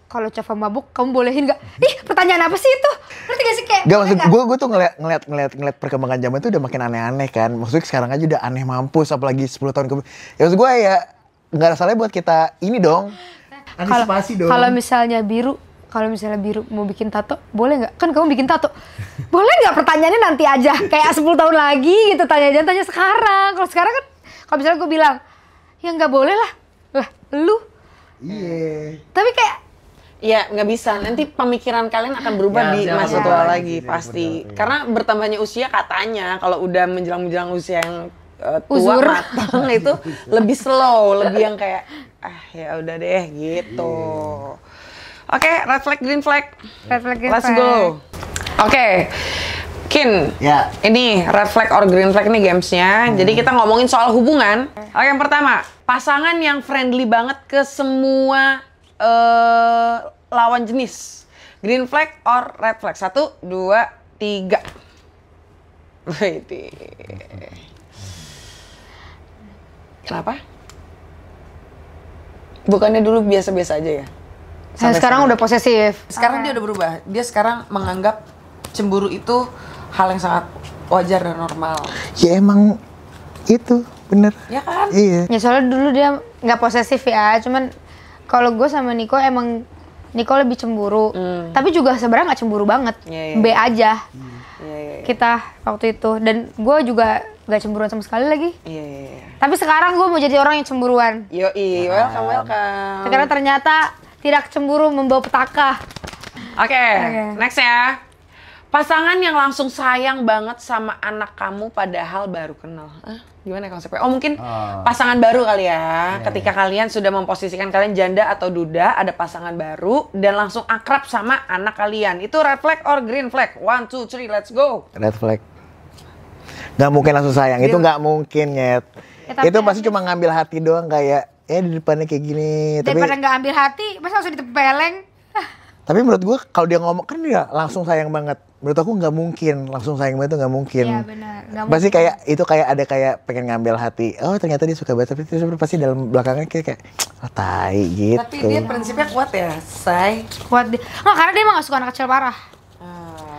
kalau Cafa mabuk kamu bolehin nggak? Ih, pertanyaan apa sih itu? Ngerti gak sih kayak? Gak, maksud boleh nggak? gue tuh ngeliat perkembangan zaman tuh udah makin aneh-aneh kan. Maksudnya sekarang aja udah aneh mampus, apalagi 10 tahun kemudian. Ya maksud gue ya nggak ada salahnya buat kita ini dong. Antisipasi dong. Kalau misalnya biru mau bikin tato, boleh nggak? Kan kamu bikin tato, boleh nggak? Pertanyaannya nanti aja, kayak 10 tahun lagi gitu, tanya sekarang. Kalau sekarang kan, kalau misalnya gue bilang, ya nggak boleh lah, lu. Iya. Tapi kayak, Ya nggak bisa, nanti pemikiran kalian akan berubah di masa tua lagi pasti. Karena bertambahnya usia katanya kalau udah menjelang usia yang tua Uzur. matang itu lebih slow, lebih yang kayak ya udah deh gitu. Oke, red flag, green flag. red flag, green Let's flag. go. Oke. Kin, Ya. ini red flag or green flag nih gamesnya. Jadi kita ngomongin soal hubungan. Oke, yang pertama, pasangan yang friendly banget ke semua lawan jenis. Green flag or red flag? 1, 2, 3. Wih, kenapa? Bukannya dulu biasa-biasa aja ya? Nah, sekarang udah posesif. Sekarang dia udah berubah. Dia sekarang menganggap cemburu itu hal yang sangat wajar dan normal. Ya emang itu bener. Ya kan? Iya. Ya soalnya dulu dia nggak posesif ya, cuman kalau gue sama Niko emang Niko lebih cemburu, tapi juga sebenarnya nggak cemburu banget, Iya, iya. B aja Iya. kita waktu itu, dan gue juga nggak cemburuan sama sekali lagi. Iya. Tapi sekarang gue mau jadi orang yang cemburuan, Yoi, welcome. karena ternyata tidak cemburu membawa petaka. Oke, next ya. Pasangan yang langsung sayang banget sama anak kamu padahal baru kenal. Gimana konsepnya? Oh mungkin pasangan baru kali ya. Ketika kalian sudah memposisikan kalian janda atau duda, ada pasangan baru dan langsung akrab sama anak kalian. Itu red flag or green flag? 1, 2, 3, let's go. Red flag. Nggak mungkin langsung sayang, itu nggak mungkin, Nyet. Ya, tapi itu pasti cuma ngambil hati doang kayak di depannya kayak gini. daripada nggak ambil hati, masa langsung ditempeleng. Tapi menurut gue kalau dia ngomong kan dia langsung sayang banget. Menurut aku nggak mungkin langsung sayang banget itu nggak mungkin. Iya benar. Nggak Pasti mungkin. kayak itu kayak ada kayak pengen ngambil hati. Oh ternyata dia suka banget tapi itu pasti dalam belakangnya kayak tai gitu. Tapi dia prinsipnya kuat ya, Say. Kuat dia. Nggak, karena dia emang nggak suka anak kecil parah.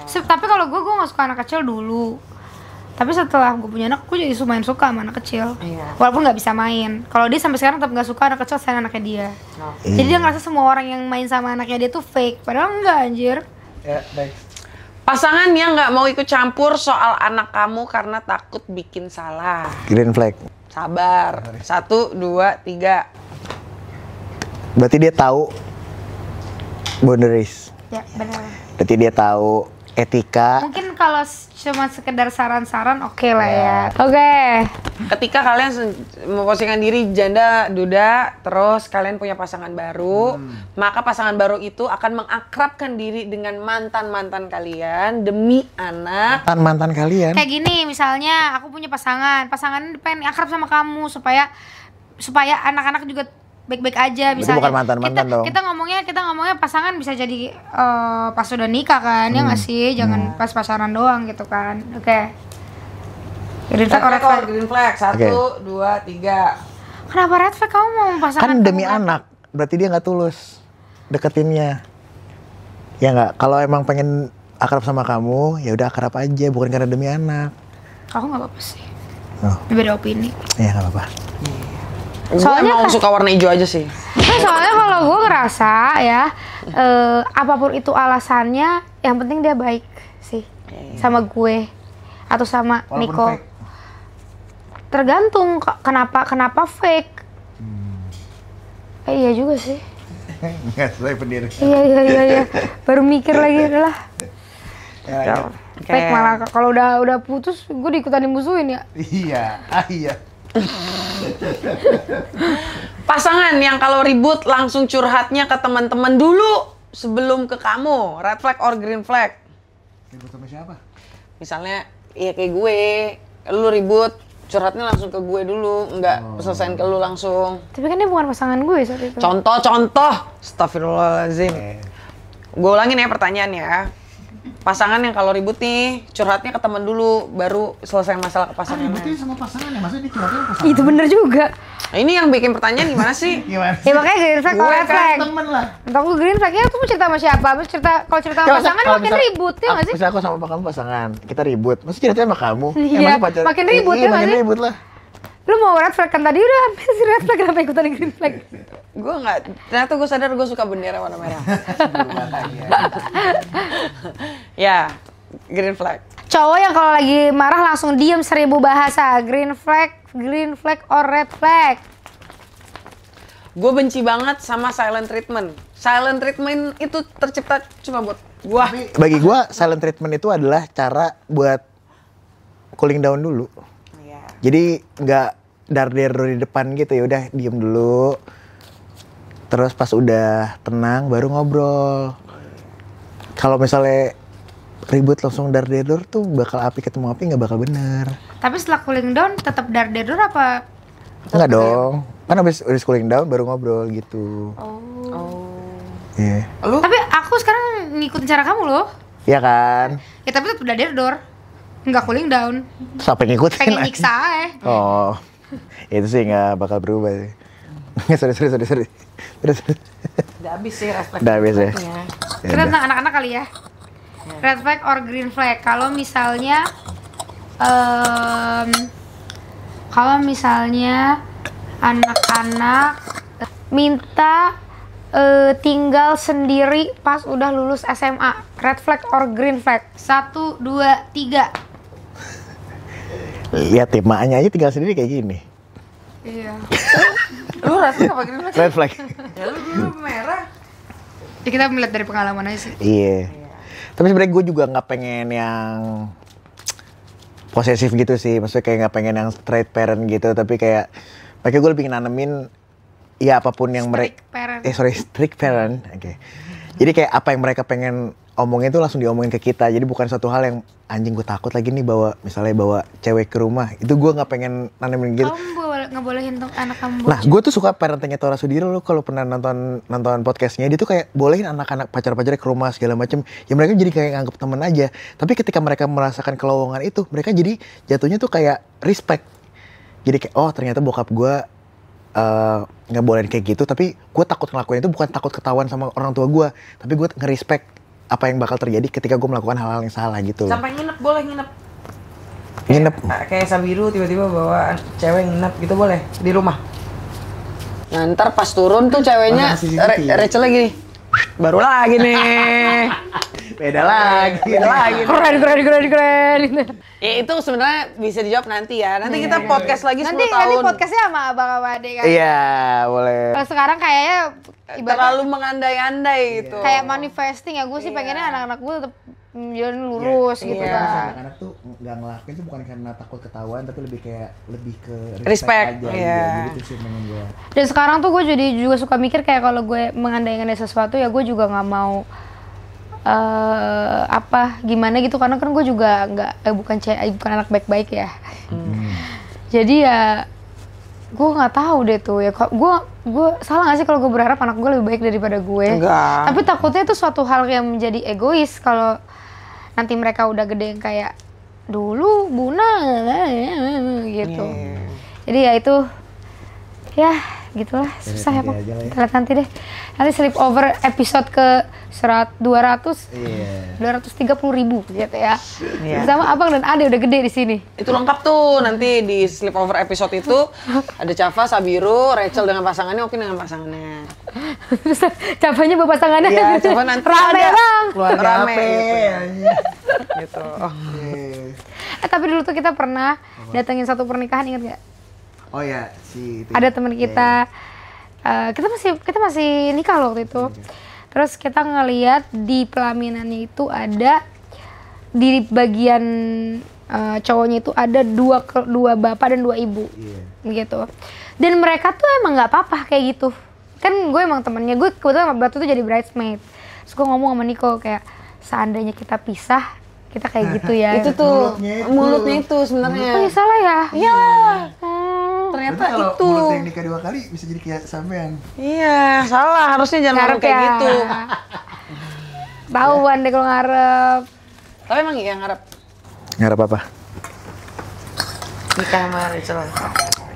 Tapi kalau gue nggak suka anak kecil dulu. Tapi setelah gue punya anak, gue jadi lumayan suka sama anak kecil. Iya. Walaupun nggak bisa main. Kalau dia sampai sekarang tetap nggak suka anak kecil selain anaknya dia. Jadi dia ngerasa semua orang yang main sama anaknya dia tuh fake. Padahal enggak anjir. Ya, baik. Pasangan yang nggak mau ikut campur soal anak kamu karena takut bikin salah. Green flag. Sabar. 1, 2, 3. Berarti dia tahu boundaries. Ya benar. Berarti dia tahu etika. Mungkin kalau cuma sekedar saran-saran oke lah ya. Oke. Ketika kalian memposisikan diri janda, duda, terus kalian punya pasangan baru, maka pasangan baru itu akan mengakrabkan diri dengan mantan-mantan kalian demi anak. Mantan kalian. Kayak gini misalnya aku punya pasangan pengen akrab sama kamu supaya anak-anak juga baik-baik aja Berarti misalnya. bukan mantan-mantan dong. Kita ngomongnya pasangan bisa jadi pas udah nikah kan, ya nggak sih? Jangan pas pacaran doang gitu kan. Oke. Green flag or red flag? Green flag. 1, 2, 3. Kenapa red flag kamu mau pasangan? Kan demi kamu? anak. Berarti dia nggak tulus deketinnya. Ya nggak. Kalau emang pengen akrab sama kamu, ya udah akrab aja, bukan karena demi anak. Aku nggak apa-apa sih. Oh, Beda opini. ya nggak apa-apa. Gue Soalnya emang suka warna hijau aja sih. Nah, soalnya kalau gue ngerasa ya, apapun itu alasannya, yang penting dia baik sih sama gue atau sama Walaupun Niko. fake. Tergantung kenapa fake. Iya juga sih. Nggak sesuai pendiri. Iya. Baru mikir lagi adalah Ya, fake malah kalau udah putus gue diikutan dimusuhin ya. iya. Pasangan yang kalau ribut langsung curhatnya ke teman-teman dulu sebelum ke kamu. Red flag or green flag? Ribut sama siapa? Misalnya, iya kayak gue, lu ribut, curhatnya langsung ke gue dulu, nggak selesaiin ke lu langsung. Tapi kan dia bukan pasangan gue saat itu. Contoh, astagfirullahaladzim. Gue ulangin ya pertanyaannya. Pasangan yang kalau ribut nih, curhatnya ke teman dulu, baru selesai masalah ke pasangannya. Sama pasangannya, maksudnya dicurhatin ke pasangan. Itu bener juga. Nah, ini yang bikin pertanyaan gimana sih? Gimana? Ya makanya green flag atau Gue red kan flag. Temen lah. Entah aku green flag ya, aku mau cerita sama siapa? Kalau cerita sama pasangan makin ribut ya nggak sih? Misalnya aku sama kamu pasangan, kita ribut. Masa ceritanya sama kamu? Iya, makin ribut ya nggak makin sih? ribut lah. Lu mau red flag kan tadi udah si red flag, kenapa ikutan green flag? Gue nggak, ternyata gue sadar gue suka bendera warna merah. Ya, green flag. Cowok yang kalau lagi marah langsung diem 1000 bahasa. Green flag or red flag? Gue benci banget sama silent treatment. Silent treatment itu tercipta cuma buat gua. Bagi gua silent treatment itu adalah cara buat cooling down dulu. Iya. Jadi nggak dar-der di depan gitu, ya udah diem dulu. Terus pas udah tenang baru ngobrol. Kalau misalnya ribut langsung dar-der tuh bakal api ketemu api, nggak bakal bener. Tapi setelah cooling down tetap dar-der apa? Enggak dong. Kan habis cooling down baru ngobrol gitu. Oh. Iya. Lu? Tapi aku sekarang ngikutin cara kamu loh. Iya kan? Ya tapi tetap dar-der. Nggak cooling down. Terus apa yang ngikutin? Pengen nyiksa aja. Oh. Itu sih nggak bakal berubah sih. sorry. Terus. Udah habis sih refleks. Udah habis ya. refleksnya. Ya Kita udah. tentang anak-anak kali ya. Red flag or green flag? Kalau misalnya anak-anak minta tinggal sendiri pas udah lulus SMA, red flag or green flag? 1, 2, 3. Lihat temanya aja tinggal sendiri kayak gini. Iya. Lu refleks apa green flag? Red flag. Ya lu dulu merah. Ya kita melihat dari pengalaman aja sih. Iya. Tapi sebenarnya gue juga nggak pengen yang posesif gitu sih. Maksudnya kayak nggak pengen yang straight parent gitu. Tapi kayak gue lebih nanemin ya apapun yang mereka. Strict parent. Oke. Jadi kayak apa yang mereka pengen omongin tuh langsung diomongin ke kita. Jadi bukan suatu hal yang anjing gue takut lagi nih misalnya bawa cewek ke rumah. Itu gue nggak pengen nanemin gitu. Kamu ngebolehin untuk anak kamu. Nah, gue tuh suka parentingnya Tora Sudiro. Lo kalau pernah nonton podcastnya, dia tuh kayak bolehin anak-anak pacar-pacarnya ke rumah segala macem. Ya mereka jadi kayak nganggep temen aja. Tapi ketika mereka merasakan kelowongan itu, mereka jadi jatuhnya tuh kayak respect. Jadi kayak, oh ternyata bokap gue nggak bolehin kayak gitu. Tapi gue takut ngelakuin itu bukan takut ketahuan sama orang tua gue, tapi gue nge-respect apa yang bakal terjadi ketika gue melakukan hal-hal yang salah gitu. Sampai nginep boleh nginep. Nginep. Kayak Sabiru tiba-tiba bawa cewek nginep gitu boleh di rumah. Nah ntar pas turun tuh ceweknya Rachel lagi nih. Baru lagi nih. Beda lagi. Keren. Ya itu sebenarnya bisa dijawab nanti ya. Nanti kita podcast lagi 10 tahun. Nanti podcastnya sama abang sama adek kan. Iya, boleh. Kalau sekarang kayaknya Terlalu mengandai-andai gitu. kayak manifesting ya. Gue sih pengennya anak-anak gue tetap jalan lurus gitu kan. Anak-anak tuh nggak ngelakuin tuh bukan karena takut ketahuan, tapi lebih ke Respect, aja. iya. Gitu sih menurut gue. Dan sekarang tuh gue jadi juga suka mikir kayak kalau gue mengandai-andai sesuatu ya gue juga nggak mau gimana gitu, karena kan gue juga bukan anak baik-baik ya. Jadi ya gue nggak tahu deh tuh ya, gue salah nggak sih kalau gue berharap anak gue lebih baik daripada gue? Enggak. Tapi takutnya itu suatu hal yang menjadi egois kalau nanti mereka udah gede yang kayak dulu Buna gitu. Jadi ya itu ya gitulah, susah ya Bang. Kita lihat nanti deh. Nanti sleepover episode ke 230.000 gitu ya. Sama abang dan ade udah gede di sini. Itu lengkap tuh nanti di sleepover episode itu ada Cafa, Sabiru, Rachel dengan pasangannya, Okin dengan pasangannya. Terus capanya bawa pasangannya. Iya, Cafa nanti rame ada. Bang. Rame gitu. Tapi dulu tuh kita pernah datengin satu pernikahan, ingat gak? Oh ya, si itu. Ada teman kita, kita masih nikah loh waktu itu. Terus kita ngeliat di pelaminannya itu ada di bagian cowoknya itu ada dua bapak dan 2 ibu, gitu. Dan mereka tuh emang nggak apa-apa kayak gitu. Kan gue emang temennya, gue kebetulan waktu itu jadi bridesmaid. Terus gue ngomong sama Niko kayak seandainya kita pisah, kita kayak gitu ya. Itu tuh mulutnya itu sebenarnya. Oh ya salah ya? Iya. Ternyata kalau itu. mulut yang nikah 2 kali bisa jadi kayak sampean. Iya, salah. Harusnya jangan ngomong kayak ya. gitu. Tahuan deh kalau ngarep. Tapi emang iya ngarep Ngarep apa? nikah sama Rachel.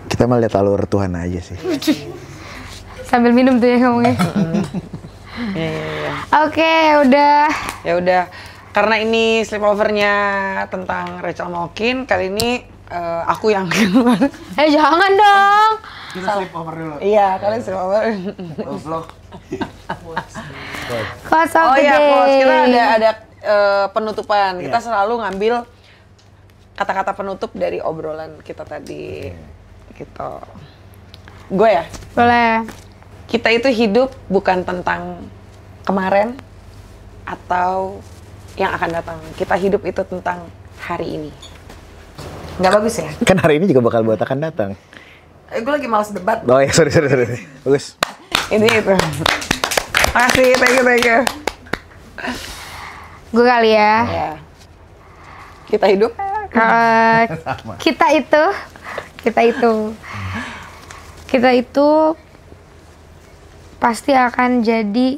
Kita mah lihat alur Tuhan aja sih. Sambil minum tuh ya ngomongnya. Iya. Oke, udah. Ya udah. Karena ini sleepovernya tentang Rachel sama Okin, kali ini aku yang Jangan dong. Kita sleepover dulu. Iya, kalian sleepover. Vlog. Kosong Oh iya, gede. coach. Kita ada penutupan. Kita selalu ngambil kata-kata penutup dari obrolan kita tadi. Gitu. Gue ya? Boleh. Kita itu hidup bukan tentang kemarin atau yang akan datang. Kita hidup itu tentang hari ini. Nggak bagus ya? Kan hari ini juga bakal buat akan datang. Gue lagi malas debat. Oh ya, sorry. Bagus. Ini itu. Makasih, thank you. Gue kali ya. Ya. Kita hidup. Kita itu pasti akan jadi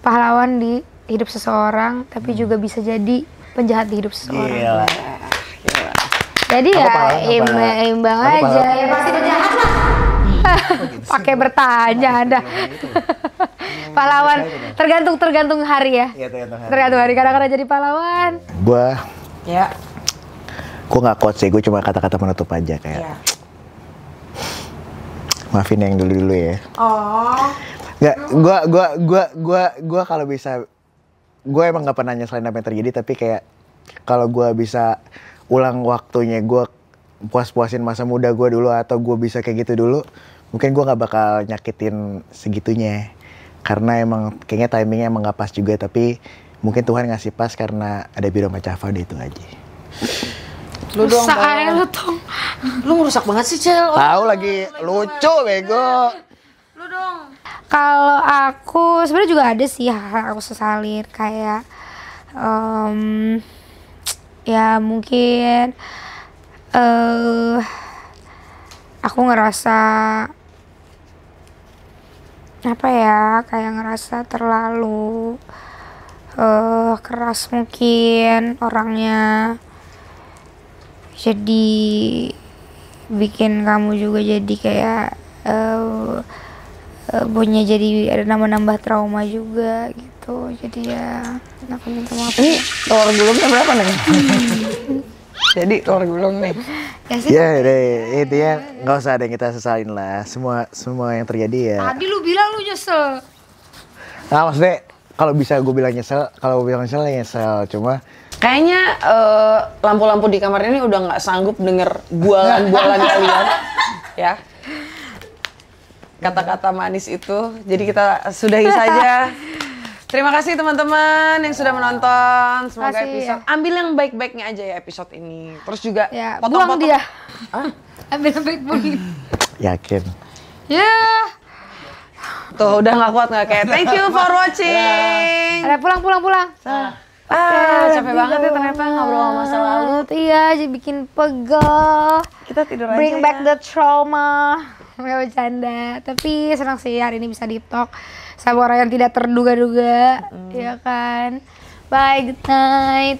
pahlawan di hidup seseorang, tapi juga bisa jadi penjahat di hidup seseorang. Gila. Jadi Aku ya pahlawan imbang Aku aja. pahlawan. Ya pasti penjahat lah. Pakai bertanya Anda. Pahlawan tergantung hari ya. Iya, tergantung hari. Tergantung hari, kadang-kadang jadi pahlawan. Gua Ya. nggak quote sih, gue cuma kata-kata penutup aja kayak. Ya. Maafin yang dulu ya. Oh. Nggak, gua kalau bisa, gue emang nggak pernah nyeselain apa yang terjadi, tapi kayak kalau gue bisa ulang waktunya, gue puas-puasin masa muda gue dulu, atau gue bisa kayak gitu dulu, mungkin gue nggak bakal nyakitin segitunya, karena emang kayaknya timingnya emang nggak pas juga, tapi mungkin Tuhan ngasih pas karena ada Biro sama Cafa, udah itu aja. Lu dong, Rusak aja lu Tong. Lu ngerusak banget sih, Cel. Tahu lagi lucu bego. Lu dong. Kalau aku sebenarnya juga ada sih hal aku sesalin, kayak ya mungkin aku ngerasa apa ya, kayak ngerasa terlalu keras mungkin orangnya, jadi bikin kamu juga jadi kayak punya jadi ada nambah trauma juga gitu. Jadi ya aku minta maaf. Ini telur gulungnya berapa nih? Jadi telur gulung nih. Ya sih. Ya deh, intinya nggak usah ada yang kita sesalin lah. Semua yang terjadi ya. Tadi lu bilang lu nyesel. Nah maksudnya kalau bisa gue bilang nyesel, kalau gue bilang nyesel ya nyesel. Cuma Kayaknya lampu-lampu di kamar ini udah nggak sanggup denger bualan-bualan kalian, ya. Kata-kata manis itu. Jadi kita sudahi saja. Terima kasih teman-teman yang sudah menonton. Semoga Kasih, episode ambil yang baik-baiknya aja ya episode ini. Terus juga Ya, potong-potong. buang dia. Hah? Ambil baik buangin. yakin. Ya. Tuh udah nggak kuat nggak kayak. Thank you for watching. Ada pulang. Capek banget ya ternyata ngobrol sama masa lalu. Iya, jadi bikin pegel. Kita tidur aja. Bring back ya. the trauma. Nggak bercanda. Tapi senang sih hari ini bisa di talk sama orang yang tidak terduga-duga. Ya kan. Bye, good night.